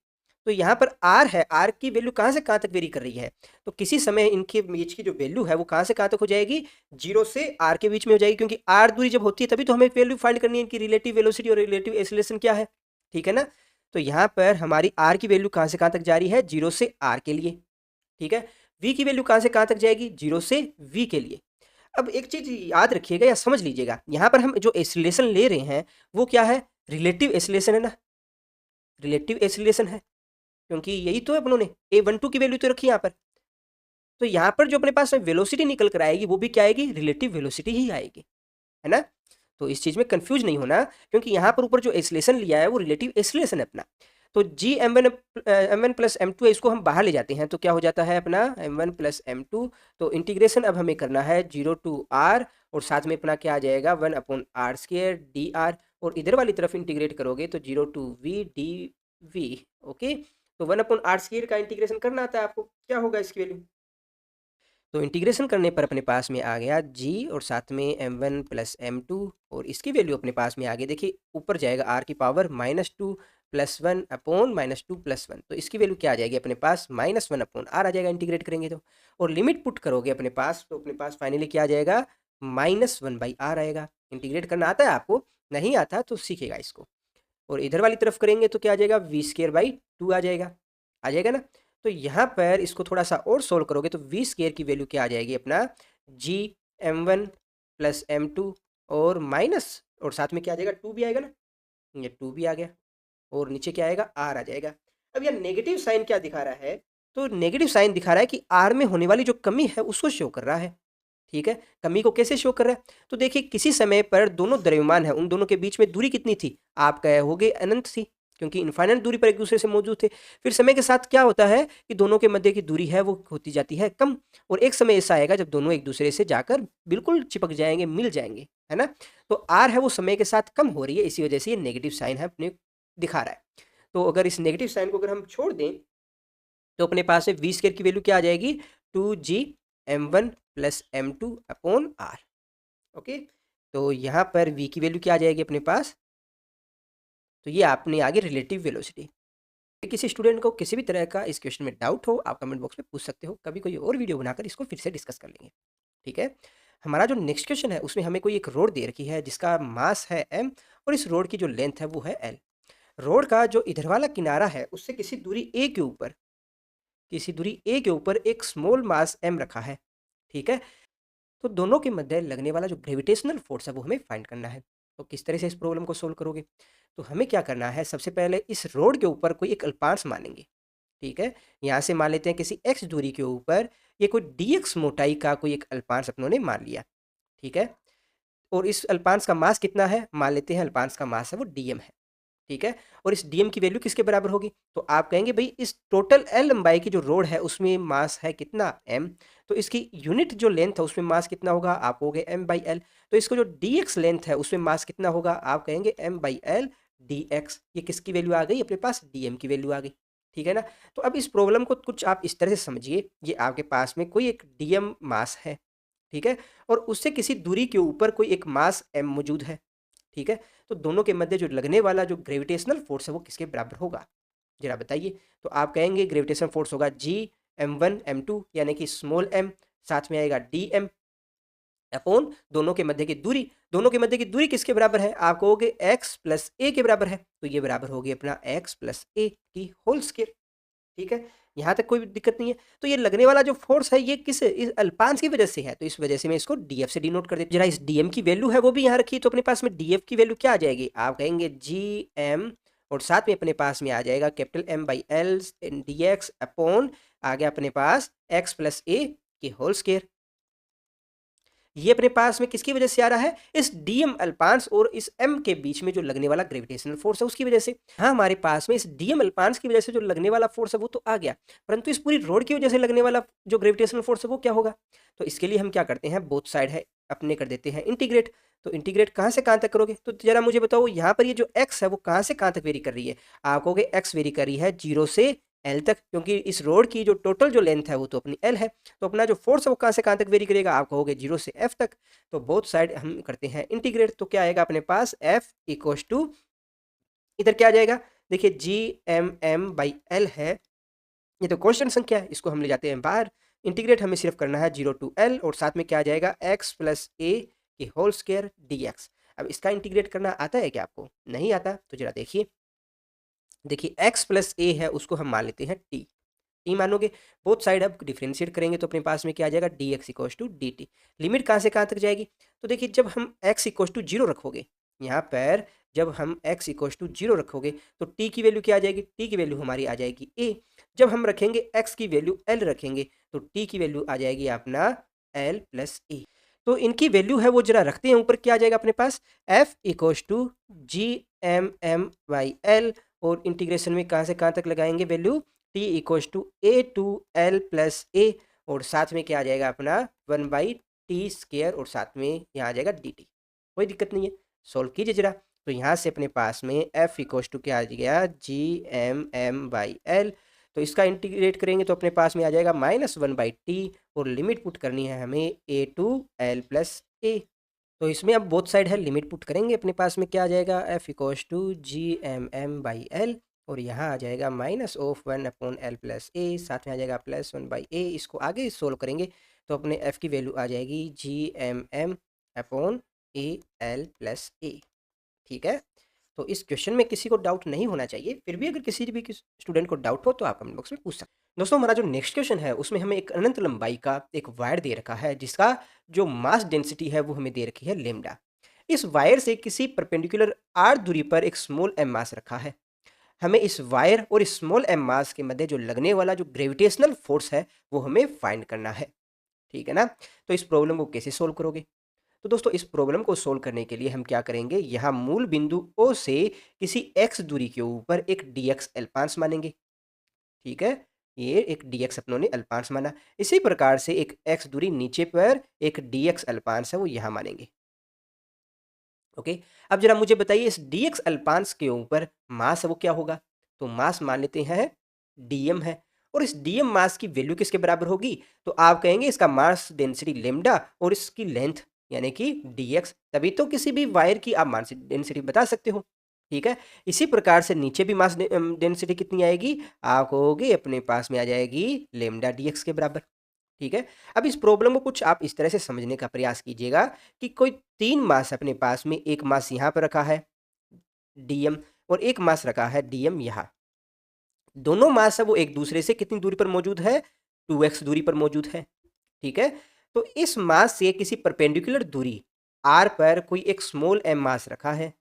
तो यहाँ पर r है, r की वैल्यू कहाँ से कहाँ तक वेरी कर रही है? तो किसी समय इनके बीच की जो वैल्यू है वो कहाँ से कहाँ तक हो जाएगी? 0 से r के बीच में हो जाएगी, क्योंकि r दूरी जब होती है तभी तो हमें वैल्यू फाइंड करनी है इनकी, रिलेटिव वेलोसिटी और रिलेटिव एक्सीलरेशन क्या है, ठीक है ना? तो यहाँ पर हमारी r की वैल्यू कहाँ से कहाँ तक जा रही है? 0 से r के लिए, ठीक है? v की वैल्यू कहाँ से कहाँ तक जाएगी? 0 से v के लिए। अब एक चीज़ याद रखिएगा या समझ लीजिएगा, यहाँ पर हम जो एक्सीलरेशन ले रहे हैं वो क्या है? रिलेटिव एक्सीलरेशन है ना, रिलेटिव एक्सीलरेशन है, क्योंकि यही तो है अपनों ने A12 की वैल्यू तो रखी है यहाँ पर। तो यहाँ पर जो अपने पास वेलोसिटी निकल कर आएगी वो भी क्या आएगी? रिलेटिव वेलोसिटी ही आएगी, है ना? तो इस चीज़ में कंफ्यूज नहीं होना, क्योंकि यहाँ पर ऊपर जो एक्सीलरेशन लिया है वो रिलेटिव एक्सीलरेशन है अपना। तो जी m1 प्लस m2 है, इसको हम बाहर ले जाते हैं तो क्या हो जाता है अपना m1 प्लस m2। तो इंटीग्रेशन अब हमें करना है 0 टू r, और साथ में अपना क्या आ जाएगा? 1 अपॉन आर स्केयर dr, और इधर वाली तरफ इंटीग्रेट करोगे तो 0 टू v dv। ओके, तो 1 अपॉन आर स्केयर का इंटीग्रेशन करना आता है आपको, क्या होगा इसकी वैल्यू? तो इंटीग्रेशन करने पर अपने पास में आ गया g, और साथ में m1 प्लस m2, और इसकी वैल्यू अपने पास में आ गई, देखिए ऊपर जाएगा r की पावर -2 प्लस 1 अपॉन -2 प्लस 1, तो इसकी वैल्यू क्या आ जाएगी अपने पास? -1 अपॉन r आ जाएगा इंटीग्रेट करेंगे तो, और लिमिट पुट करोगे अपने पास तो अपने पास फाइनली क्या आ जाएगा? -1/r आएगा। इंटीग्रेट करना आता है आपको? नहीं आता तो सीखेगा इसको। और इधर वाली तरफ करेंगे तो क्या आ जाएगा? v²/2 आ जाएगा, आ जाएगा ना? तो यहाँ पर इसको थोड़ा सा और सोल्व करोगे तो v² की वैल्यू क्या आ जाएगी अपना? g m1 प्लस m2, और माइनस, और साथ में क्या आ जाएगा? 2 भी आएगा ना, ये 2 भी आ गया, और नीचे क्या आएगा? r आ जाएगा। अब यह नेगेटिव साइन क्या दिखा रहा है? तो नेगेटिव साइन दिखा रहा है कि r में होने वाली जो कमी है उसको शो कर रहा है, ठीक है? कमी को कैसे शो कर रहा है? तो देखिए किसी समय पर दोनों द्रव्यमान है, उन दोनों के बीच में दूरी कितनी थी? आप कहोगे अनंत थी, क्योंकि इनफाइनाइट दूरी पर एक दूसरे से मौजूद थे। फिर समय के साथ क्या होता है कि दोनों के मध्य की दूरी है वो होती जाती है कम, और एक समय ऐसा आएगा जब दोनों एक दूसरे से जाकर बिल्कुल चिपक जाएंगे, मिल जाएंगे, है ना? तो आर है वो समय के साथ कम हो रही है, इसी वजह से ये नेगेटिव साइन है अपने दिखा रहा है। तो अगर इस नेगेटिव साइन को अगर हम छोड़ दें तो अपने पास में v² की वैल्यू क्या आ जाएगी? 2g m1 plus m2 upon r। Okay, तो यहाँ पर v की वैल्यू क्या आ जाएगी अपने पास? तो ये आपने आगे रिलेटिव वेलोसिटी। किसी स्टूडेंट को किसी भी तरह का इस क्वेश्चन में डाउट हो आप कमेंट बॉक्स में पूछ सकते हो, कभी कोई और वीडियो बनाकर इसको फिर से डिस्कस कर लेंगे, ठीक है? हमारा जो नेक्स्ट क्वेश्चन है उसमें हमें कोई एक रोड दे रखी है जिसका मास है m, और इस रोड की जो लेंथ है वो है l। रोड का जो इधर वाला किनारा है उससे किसी दूरी a के ऊपर एक स्मॉल मास m रखा है, ठीक है? तो दोनों के मध्य लगने वाला जो ग्रेविटेशनल फोर्स है वो हमें फाइंड करना है। तो किस तरह से इस प्रॉब्लम को सोल्व करोगे? तो हमें क्या करना है, सबसे पहले इस रोड के ऊपर कोई एक अल्पांश मानेंगे, ठीक है। यहाँ से मान लेते हैं किसी x दूरी के ऊपर ये कोई dx मोटाई का कोई एक अल्पांश अपनों ने मान लिया, ठीक है। और इस अल्पांश का मास कितना है, मान लेते हैं अल्पांश का मास है वो dm है, ठीक है। और इस डीएम की वैल्यू किसके बराबर होगी, तो आप कहेंगे भाई इस टोटल एल लंबाई की जो रोड है उसमें मास है कितना एम, तो इसकी यूनिट जो लेंथ है उसमें मास कितना होगा, आप कहोगे एम बाई एल। तो इसको जो डी एक्स लेंथ है उसमें मास कितना होगा, आप कहेंगे M by L D X. ये किसकी वैल्यू आ गई अपने पास, डी एम की वैल्यू आ गई, ठीक है ना। तो अब इस प्रॉब्लम को कुछ आप इस तरह से समझिए, ये आपके पास में कोई एक डीएम मास है, ठीक है, और उससे किसी दूरी के ऊपर कोई एक मास एम मौजूद है, ठीक है। तो दोनों के मध्य जो लगने वाला जो ग्रेविटेशनल फोर्स है वो किसके बराबर होगा, जरा बताइए। तो आप कहेंगे ग्रेविटेशनल फोर्स होगा जी m1 m2 यानी कि स्मॉल m, साथ में आएगा डी एम अपॉन दोनों के मध्य की दूरी। दोनों के मध्य की दूरी किसके बराबर है, आप कहोगे x प्लस ए के बराबर है, तो ये बराबर होगी अपना x प्लस ए की होल स्क्वायर, ठीक है। यहाँ तक कोई दिक्कत नहीं है। तो ये लगने वाला जो फोर्स है ये किस इस अल्पांश की वजह से है, तो इस वजह से मैं इसको डीएफ से डिनोट कर देता हूं। जरा इस डीएम की वैल्यू है वो भी यहाँ रखिए, तो अपने पास में डीएफ की वैल्यू क्या आ जाएगी, आप कहेंगे जी एम और साथ में अपने पास में आ जाएगा capital m by L D x upon आ गया अपने पास एक्स प्लस ए की होल स्क्वायर। ये अपने पास में किसकी वजह से आ रहा है, इस डीएम अल्पांश और इस एम के बीच में जो लगने वाला ग्रेविटेशनल फोर्स है उसकी वजह से। हाँ, हमारे पास में इस डीएम अल्पांश की वजह से जो लगने वाला फोर्स है वो तो आ गया, परंतु इस पूरी रोड की वजह से लगने वाला जो ग्रेविटेशनल फोर्स है वो क्या होगा। तो इसके लिए हम क्या करते हैं, बोथ साइड है अपने कर देते हैं इंटीग्रेट। तो इंटीग्रेट कहाँ से कहाँ तक करोगे, तो जरा मुझे बताओ यहाँ पर ये जो एक्स है वो कहाँ से कहाँ तक वेरी कर रही है, आप कहोगे एक्स वेरी कर रही है 0 से एल तक, क्योंकि इस रोड की जो टोटल जो लेंथ है वो तो अपनी एल है। तो अपना जो फोर्स है वो कहाँ से कहाँ तक वेरी करेगा, आप कहोगे 0 से एफ तक। तो बोथ साइड हम करते हैं इंटीग्रेट, तो क्या आएगा अपने पास एफ इक्वल्स टू इधर क्या आ जाएगा, देखिए G M M by L है, ये तो कांस्टेंट संख्या है, इसको हम ले जाते हैं बाहर। इंटीग्रेट हमें सिर्फ करना है 0 टू एल और साथ में क्या आ जाएगा एक्स प्लस ए की होल स्क्वायर डी एक्स। अब इसका इंटीग्रेट करना आता है क्या आपको, नहीं आता, तो जरा देखिए। देखिए एक्स प्लस ए है उसको हम मान लेते हैं टी, टी मानोगे। बोथ साइड अब डिफ्रेंशिएट करेंगे तो अपने पास में क्या आ जाएगा D X equals to D T. Limit कहाँ से कहाँ तक जाएगी, तो देखिए जब हम एक्स इक्वल्स टू जीरो रखोगे यहाँ पर, जब हम एक्स इक्वल्स टू जीरो रखोगे तो टी की वैल्यू क्या आ जाएगी, टी की वैल्यू हमारी आ जाएगी ए। जब हम रखेंगे एक्स की वैल्यू एल रखेंगे तो टी की वैल्यू आ जाएगी अपना एल प्लस ए। तो इनकी वैल्यू है वो जरा रखते हैं ऊपर, क्या आ जाएगा अपने पास f equals to G M by L, और इंटीग्रेशन में कहाँ से कहाँ तक लगाएंगे value, t equals to a to L plus a, और साथ में क्या आ जाएगा अपना 1/t स्क्वायर, और साथ में यहाँ आ जाएगा डी टी। कोई दिक्कत नहीं है, सोल्व कीजिए जरा। तो यहाँ से अपने पास में एफ इक्वल्स टू क्या आ गया जी एम बाई एल, तो इसका इंटीग्रेट करेंगे तो अपने पास में आ जाएगा -1/t, और लिमिट पुट करनी है हमें A to L plus A. तो इसमें अब बोथ साइड है लिमिट पुट करेंगे, अपने पास में क्या आ जाएगा F equals to G M by L, और यहाँ आ जाएगा -1/l प्लस ए, साथ में आ जाएगा +1/a। इसको आगे सोल्व करेंगे तो अपने एफ की वैल्यू आ जाएगी g m upon a l plus a, ठीक है। तो इस क्वेश्चन में किसी को डाउट नहीं होना चाहिए, फिर भी अगर किसी भी स्टूडेंट को डाउट हो तो आप कमेंट बॉक्स में पूछ सकते हैं। दोस्तों हमारा जो नेक्स्ट क्वेश्चन है उसमें हमें एक अनंत लंबाई का एक वायर दे रखा है जिसका जो मास डेंसिटी है वो हमें दे रखी है लेमडा। इस वायर से किसी परपेंडिकुलर आर दूरी पर एक स्मॉल एम मास रखा है। हमें इस वायर और इस स्मॉल एम मास के मध्य जो लगने वाला जो ग्रेविटेशनल फोर्स है वो हमें फाइंड करना है, ठीक है ना। तो इस प्रॉब्लम को कैसे सोल्व करोगे, तो दोस्तों इस प्रॉब्लम को सोल्व करने के लिए हम क्या करेंगे, यहाँ मूल बिंदु ओ से किसी एक्स दूरी के ऊपर एक डी एक्स अल्पांश मानेंगे, ठीक है। ये एक डी एक्स अपनों ने अल्पांश माना। इसी प्रकार से एक एक्स दूरी नीचे पर एक डी एक्स अल्पांश है वो यहाँ मानेंगे, ओके। अब जरा मुझे बताइए इस डी एक्स अल्पांश के ऊपर मास है वो क्या होगा, तो मास मान लेते हैं डीएम है, और इस डीएम मास की वैल्यू किसके बराबर होगी, तो आप कहेंगे इसका मास डेंसिटी लेमडा और इसकी लेंथ यानी कि डीएक्स, तभी तो किसी भी वायर की आप मास डेंसिटी बता सकते हो, ठीक है। इसी प्रकार से नीचे भी मास डेंसिटी कितनी आएगी, आप कहोगे अपने पास में आ जाएगी लेमडा डीएक्स के बराबर, ठीक है। अब इस प्रॉब्लम को कुछ आप इस तरह से समझने का प्रयास कीजिएगा कि कोई 3 मास अपने पास में, एक मास यहाँ पर रखा है डीएम, और एक मास रखा है डीएम यहाँ। दोनों मास है वो एक दूसरे से कितनी दूरी पर मौजूद है, 2x दूरी पर मौजूद है, ठीक है। तो इस मास से किसी परपेंडिकुलर दूरी r पर कोई एक स्मॉल m मास रखा है,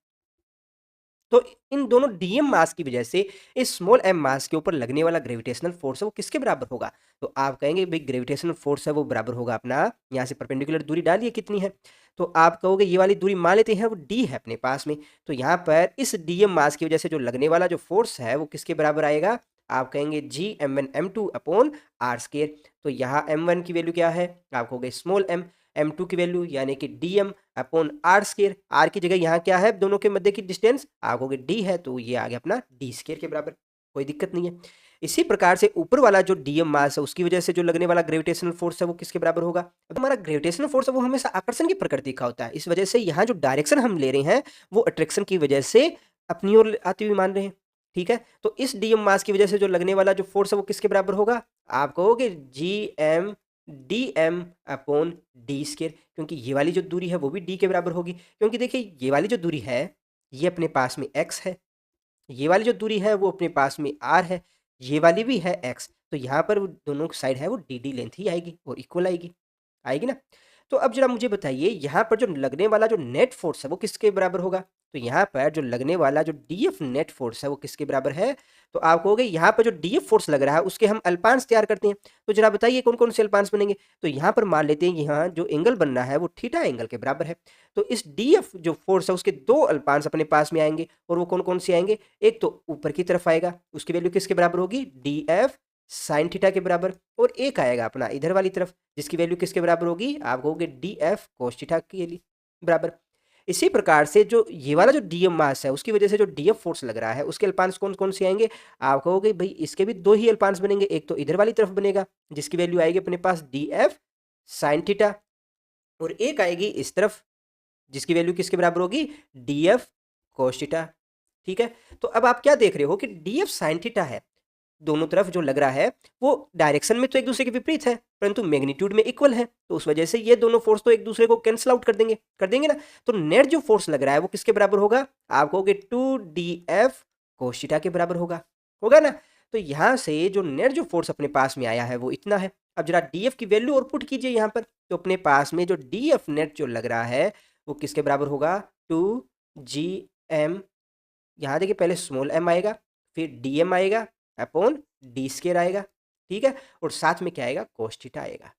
तो इन दोनों डीएम मास की वजह से इस स्मॉल एम मास के ऊपर लगने वाला ग्रेविटेशनल फोर्स है वो किसके बराबर होगा? तो आप कहेंगे भाई ग्रेविटेशनल फोर्स है वो बराबर होगा अपना, यहाँ से परपेंडिकुलर दूरी डालिए कितनी है, तो आप कहोगे ये वाली दूरी मान लेते हैं वो डी है अपने पास में, तो यहाँ पर इस डीएम मास की वजह से जो लगने वाला जो फोर्स है वो किसके बराबर आएगा? आप कहेंगे जी m1 m2 upon R square. तो यहाँ m1 की वैल्यू क्या है? आप कहोगे स्मॉल m, m2 की वैल्यू यानी कि dm upon R square. R की जगह यहाँ क्या है दोनों के मध्य की डिस्टेंस? आप कहोगे d है, तो ये आ गया अपना d स्केयर के बराबर, कोई दिक्कत नहीं है। इसी प्रकार से ऊपर वाला जो डीएम मास है उसकी वजह से जो लगने वाला ग्रेविटेशनल फोर्स है वो किसके बराबर होगा? अब हमारा ग्रेविटेशनल फोर्स है वो हमेशा आकर्षण की प्रकृति का होता है, इस वजह से यहाँ जो डायरेक्शन हम ले रहे हैं वो अट्रैक्शन की वजह से अपनी ओर आती हुई मान रहे हैं, ठीक है। तो इस डीएम मास की वजह से जो लगने वाला जो फोर्स है वो किसके बराबर होगा? आप कहोगे G M D M upon D square, क्योंकि ये वाली जो दूरी है वो भी डी के बराबर होगी, क्योंकि देखिए ये वाली जो दूरी है ये अपने पास में एक्स है, ये वाली जो दूरी है वो अपने पास में आर है, ये वाली भी है एक्स, तो यहाँ पर वो दोनों साइड है वो डी डी लेंथ ही आएगी और इक्वल आएगी, आएगी ना। तो अब जरा मुझे बताइए यहाँ पर जो लगने वाला जो नेट फोर्स है वो किसके बराबर होगा? तो यहाँ पर जो लगने वाला जो डीएफ नेट फोर्स है वो किसके बराबर है? तो आप कहोगे यहाँ पर जो डीएफ फोर्स लग रहा है उसके हम अल्पांश तैयार करते हैं, तो जरा बताइए कौन कौन से अल्पांश बनेंगे? तो यहाँ पर मान लेते हैं यहाँ जो एंगल बनना है वो थीटा एंगल के बराबर है, तो इस डीएफ जो फोर्स है उसके दो अल्पांश अपने पास में आएंगे, और वो कौन कौन से आएंगे? एक तो ऊपर की तरफ आएगा, उसकी वैल्यू किसके बराबर होगी? डी एफ साइन थीटा के बराबर, और एक आएगा अपना इधर वाली तरफ जिसकी वैल्यू किसके बराबर होगी? आप कहोगे डी एफ कोस थीटा के लिए बराबर। इसी प्रकार से जो ये वाला जो डीएम मास है उसकी वजह से जो डीएफ फोर्स लग रहा है उसके अल्पांश कौन कौन से आएंगे? आप कहोगे भाई इसके भी दो ही अल्पांश बनेंगे, एक तो इधर वाली तरफ बनेगा जिसकी वैल्यू आएगी अपने पास डी एफ साइन थीटा, और एक आएगी इस तरफ जिसकी वैल्यू किसके बराबर होगी? डी एफ कोस थीटा, ठीक है। तो अब आप क्या देख रहे हो कि डी एफ साइन थीटा है, दोनों तरफ जो लग रहा है वो डायरेक्शन में तो एक दूसरे के विपरीत है परंतु मैग्नीट्यूड में इक्वल है, तो उस वजह से ये दोनों फोर्स तो एक दूसरे को कैंसिल आउट कर देंगे ना। तो नेट जो फोर्स लग रहा है वो किसके बराबर होगा? आप कहोगे two D F cos theta के बराबर होगा, होगा ना। तो यहाँ से जो नेट जो फोर्स अपने पास में आया है वो इतना है। अब जरा डी एफ की वैल्यू और पुट कीजिए यहाँ पर, तो अपने पास में जो डी एफ नेट जो लग रहा है वो किसके बराबर होगा? टू जी एम, यहाँ देखिए पहले स्मॉल एम आएगा फिर डी एम आएगा अपॉन डी स्केयर आएगा, ठीक है, और साथ में क्या आएगा? कोस थीटा आएगा।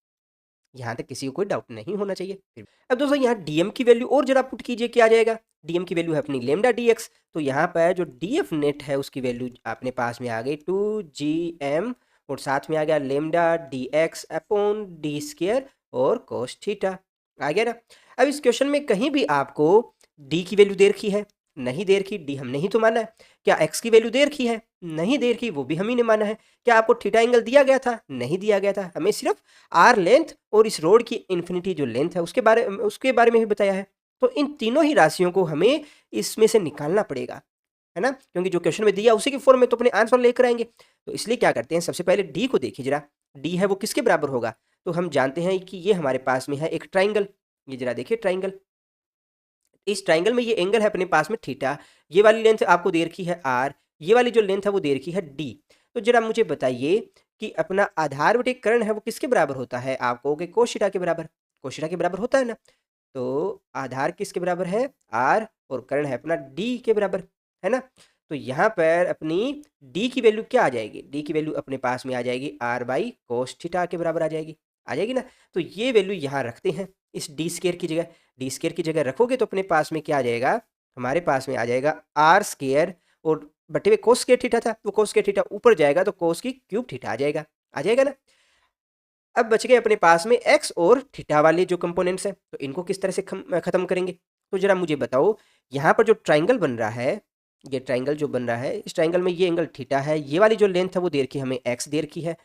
यहाँ तक किसी को कोई डाउट नहीं होना चाहिए। फिर अब दोस्तों यहाँ डीएम की वैल्यू और जरा पुट कीजिए, क्या आ जाएगा? डीएम की वैल्यू है अपनी लेमडा डीएक्स, तो यहाँ पर जो डीएफ नेट है उसकी वैल्यू अपने पास में आ गई टू जी एम, और साथ में आ गया lambda D x upon D square और कोस थीटा, आ गया ना। अब इस क्वेश्चन में कहीं भी आपको डी की वैल्यू दे रखी है? नहीं दे रखी, डी हमने ही तो माना है। क्या एक्स की वैल्यू दे रखी है? नहीं दे रखी, वो भी हम ही ने माना है। क्या आपको थीटा एंगल दिया गया था? नहीं दिया गया था, हमें सिर्फ आर लेंथ और इस रोड की इन्फिनिटी जो लेंथ है उसके बारे में भी बताया है। तो इन तीनों ही राशियों को हमें इसमें से निकालना पड़ेगा, है ना, क्योंकि जो क्वेश्चन में दिया उसी की फॉर्म में तो अपने आंसर लेकर आएंगे। तो इसलिए क्या करते हैं, सबसे पहले डी को देखिए जरा, डी है वो किसके बराबर होगा? तो हम जानते हैं कि ये हमारे पास में है एक ट्राइंगल, ये जरा देखिए ट्राइंगल, इस ट्राइंगल में ये एंगल है अपने पास में थीटा, ये वाली लेंथ आपको दे रखी है आर, ये वाली जो लेंथ है वो दे रखी है डी। तो जरा मुझे बताइए कि अपना आधार बटे कर्ण है वो किसके बराबर होता है? आप कहोगे कोस थीटा के बराबर, कोस थीटा के बराबर होता है ना। तो आधार किसके बराबर है? आर, और कर्ण है अपना डी के बराबर, है ना। तो यहाँ पर अपनी डी की वैल्यू क्या आ जाएगी? डी की वैल्यू अपने पास में आ जाएगी आर बाई कोस थीटा के बराबर आ जाएगी ना। तो ये वैल्यू यहाँ रखते हैं इस डी स्केयर की जगह, डी स्केयर की जगह रखोगे तो अपने पास में क्या आ जाएगा? हमारे पास में आ जाएगा आर स्केयर, और बटे में कोस स्केयर थीटा था, तो कोस स्केयर थीटा ऊपर जाएगा तो कोस की क्यूब थीटा आ जाएगा ना। अब बच गए अपने पास में एक्स और थीटा वाले जो कंपोनेंट्स हैं, तो इनको किस तरह से खत्म करेंगे? तो जरा मुझे बताओ, यहाँ पर जो ट्राइंगल बन रहा है, ये ट्राइंगल जो बन रहा है, इस ट्राइंगल में ये एंगल थीटा है, ये वाली जो लेंथ है वो दे रखी है हमें एक्स दे रखी है,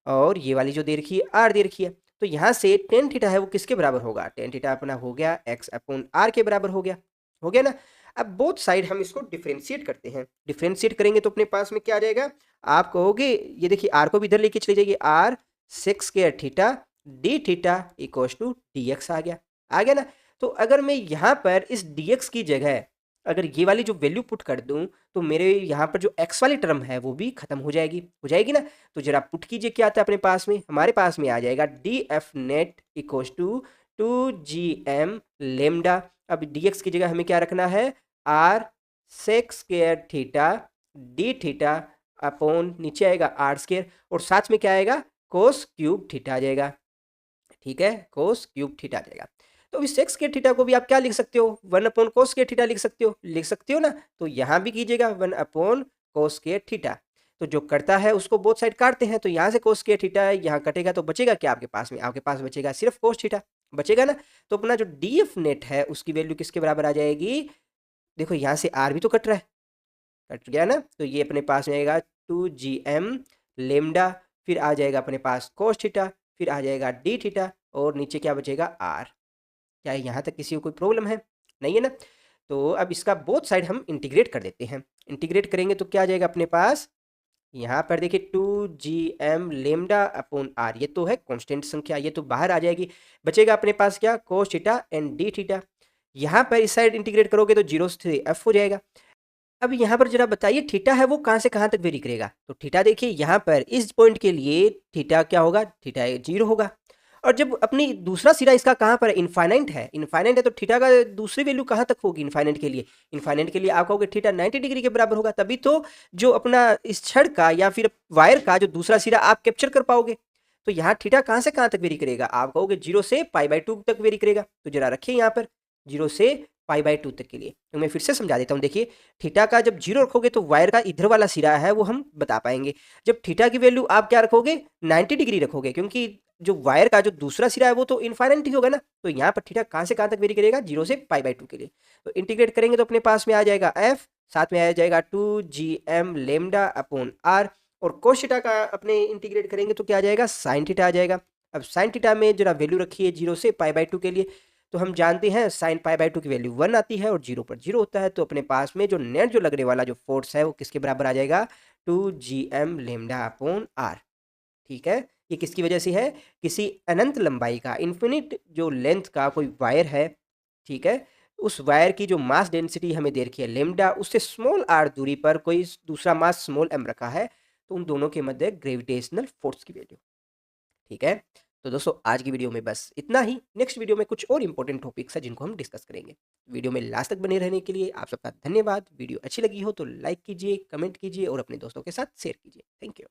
और ये वाली जो दे रखी है आर दे रखी है। तो यहाँ से टेन थीटा है वो किसके बराबर होगा? टेन थीटा अपना हो गया एक्स अपॉन आर के बराबर हो गया ना। अब बोथ साइड हम इसको डिफ्रेंशिएट करते हैं, डिफ्रेंशिएट करेंगे तो अपने पास में क्या आ जाएगा? आप कहोगे ये देखिए आर को भी इधर लेके चले जाइए, r six square theta D theta equals to d x आ गया ना। तो अगर मैं यहाँ पर इस डी एक्स की जगह अगर ये वाली जो वैल्यू पुट कर दूं तो मेरे यहाँ पर जो एक्स वाली टर्म है वो भी खत्म हो जाएगी ना। तो जरा पुट कीजिए क्या आता है अपने पास में, हमारे पास में आ जाएगा D F net equals to two ji M lambda. अब डी एक्स की जगह हमें क्या रखना है? R sec square theta D theta upon नीचे आएगा आर स्क्वायर और साथ में क्या आएगा कोस क्यूब थीटा आ जाएगा। ठीक है, कोस क्यूब थीटा आ जाएगा। तो इस सेक स्क्वायर थीटा को भी आप क्या लिख सकते हो, 1 अपॉन कोस स्क्वायर थीटा लिख सकते हो ना। तो यहाँ भी कीजिएगा 1 अपॉन कोस स्क्वायर थीटा। तो जो करता है उसको बोथ साइड काटते हैं, तो यहाँ से कोस स्क्वायर थीटा है, यहाँ कटेगा तो बचेगा क्या आपके पास में, आपके पास बचेगा सिर्फ कोस थीटा बचेगा ना। तो अपना जो डी एफ नेट है उसकी वैल्यू किसके बराबर आ जाएगी, देखो यहाँ से आर भी तो कट रहा है, कट गया ना। तो ये अपने पास में आएगा 2gm लेमडा, फिर आ जाएगा अपने पास कोस थीटा, फिर आ जाएगा डी थीटा और नीचे क्या बचेगा आर। क्या यहाँ तक किसी को कोई प्रॉब्लम है, नहीं है ना। तो अब इसका बोथ साइड हम इंटीग्रेट कर देते हैं। इंटीग्रेट करेंगे तो क्या आ जाएगा अपने पास, यहाँ पर देखिए 2gm लेमडा अपॉन आर, ये तो है कांस्टेंट संख्या, ये तो बाहर आ जाएगी। बचेगा अपने पास क्या cos theta and D theta. यहाँ पर इस साइड इंटीग्रेट करोगे तो 0 से f हो जाएगा। अब यहाँ पर जरा बताइए थीटा है वो कहाँ से कहाँ तक वेरी करेगा। तो थीटा देखिए यहाँ पर इस पॉइंट के लिए थीटा क्या होगा, थीटा 0 होगा। और जब अपनी दूसरा सिरा इसका कहाँ पर है, इनफाइनाइट है, इनफाइनाइट है तो थीटा का दूसरी वैल्यू कहाँ तक होगी इनफाइनाइट के लिए, इनफाइनाइट के लिए आप कहोगे थीटा 90 डिग्री के बराबर होगा, तभी तो जो अपना इस छड़ का या फिर वायर का जो दूसरा सिरा आप कैप्चर कर पाओगे। तो यहाँ थीटा कहाँ से कहाँ तक वेरी करेगा, आप कहोगे 0 से π/2 तक वेरी करेगा। तो जरा रखिए यहाँ पर 0 से π/2 तक के लिए। तो मैं फिर से समझा देता हूँ, देखिए थीटा का जब 0 रखोगे तो वायर का इधर वाला सिरा है वो हम बता पाएंगे। जब थीटा की वैल्यू आप क्या रखोगे 90 डिग्री रखोगे, क्योंकि जो वायर का जो दूसरा सिरा है वो तो इनफाइनाइट ही होगा ना। तो यहाँ पर थीटा कहाँ से कहाँ तक वेरी करेगा, 0 से π/2 के लिए। तो इंटीग्रेट करेंगे तो अपने पास में आ जाएगा f, साथ में आ जाएगा 2gm लेमडा अपॉन r, और कोस थीटा का अपने इंटीग्रेट करेंगे तो क्या आ जाएगा साइन थीटा आ जाएगा। अब साइन थीटा में जरा वैल्यू रखिए 0 से π/2 के लिए। तो हम जानते हैं साइन π/2 की वैल्यू 1 आती है और 0 पर 0 होता है। तो अपने पास में जो नेट जो लगने वाला जो फोर्स है वो किसके बराबर आ जाएगा, 2gm लेमडा अपॉन r। ठीक है, ये किसकी वजह से है, किसी अनंत लंबाई का इन्फिनिट जो लेंथ का कोई वायर है, ठीक है, उस वायर की जो मास डेंसिटी हमें दे रखी है लेमडा, उससे स्मॉल r दूरी पर कोई दूसरा मास स्मॉल m रखा है, तो उन दोनों के मध्य ग्रेविटेशनल फोर्स की वैल्यू। ठीक है, तो दोस्तों आज की वीडियो में बस इतना ही। नेक्स्ट वीडियो में कुछ और इंपॉर्टेंट टॉपिक्स है जिनको हम डिस्कस करेंगे। वीडियो में लास्ट तक बने रहने के लिए आप सबका धन्यवाद। वीडियो अच्छी लगी हो तो लाइक कीजिए, कमेंट कीजिए और अपने दोस्तों के साथ शेयर कीजिए। Thank you.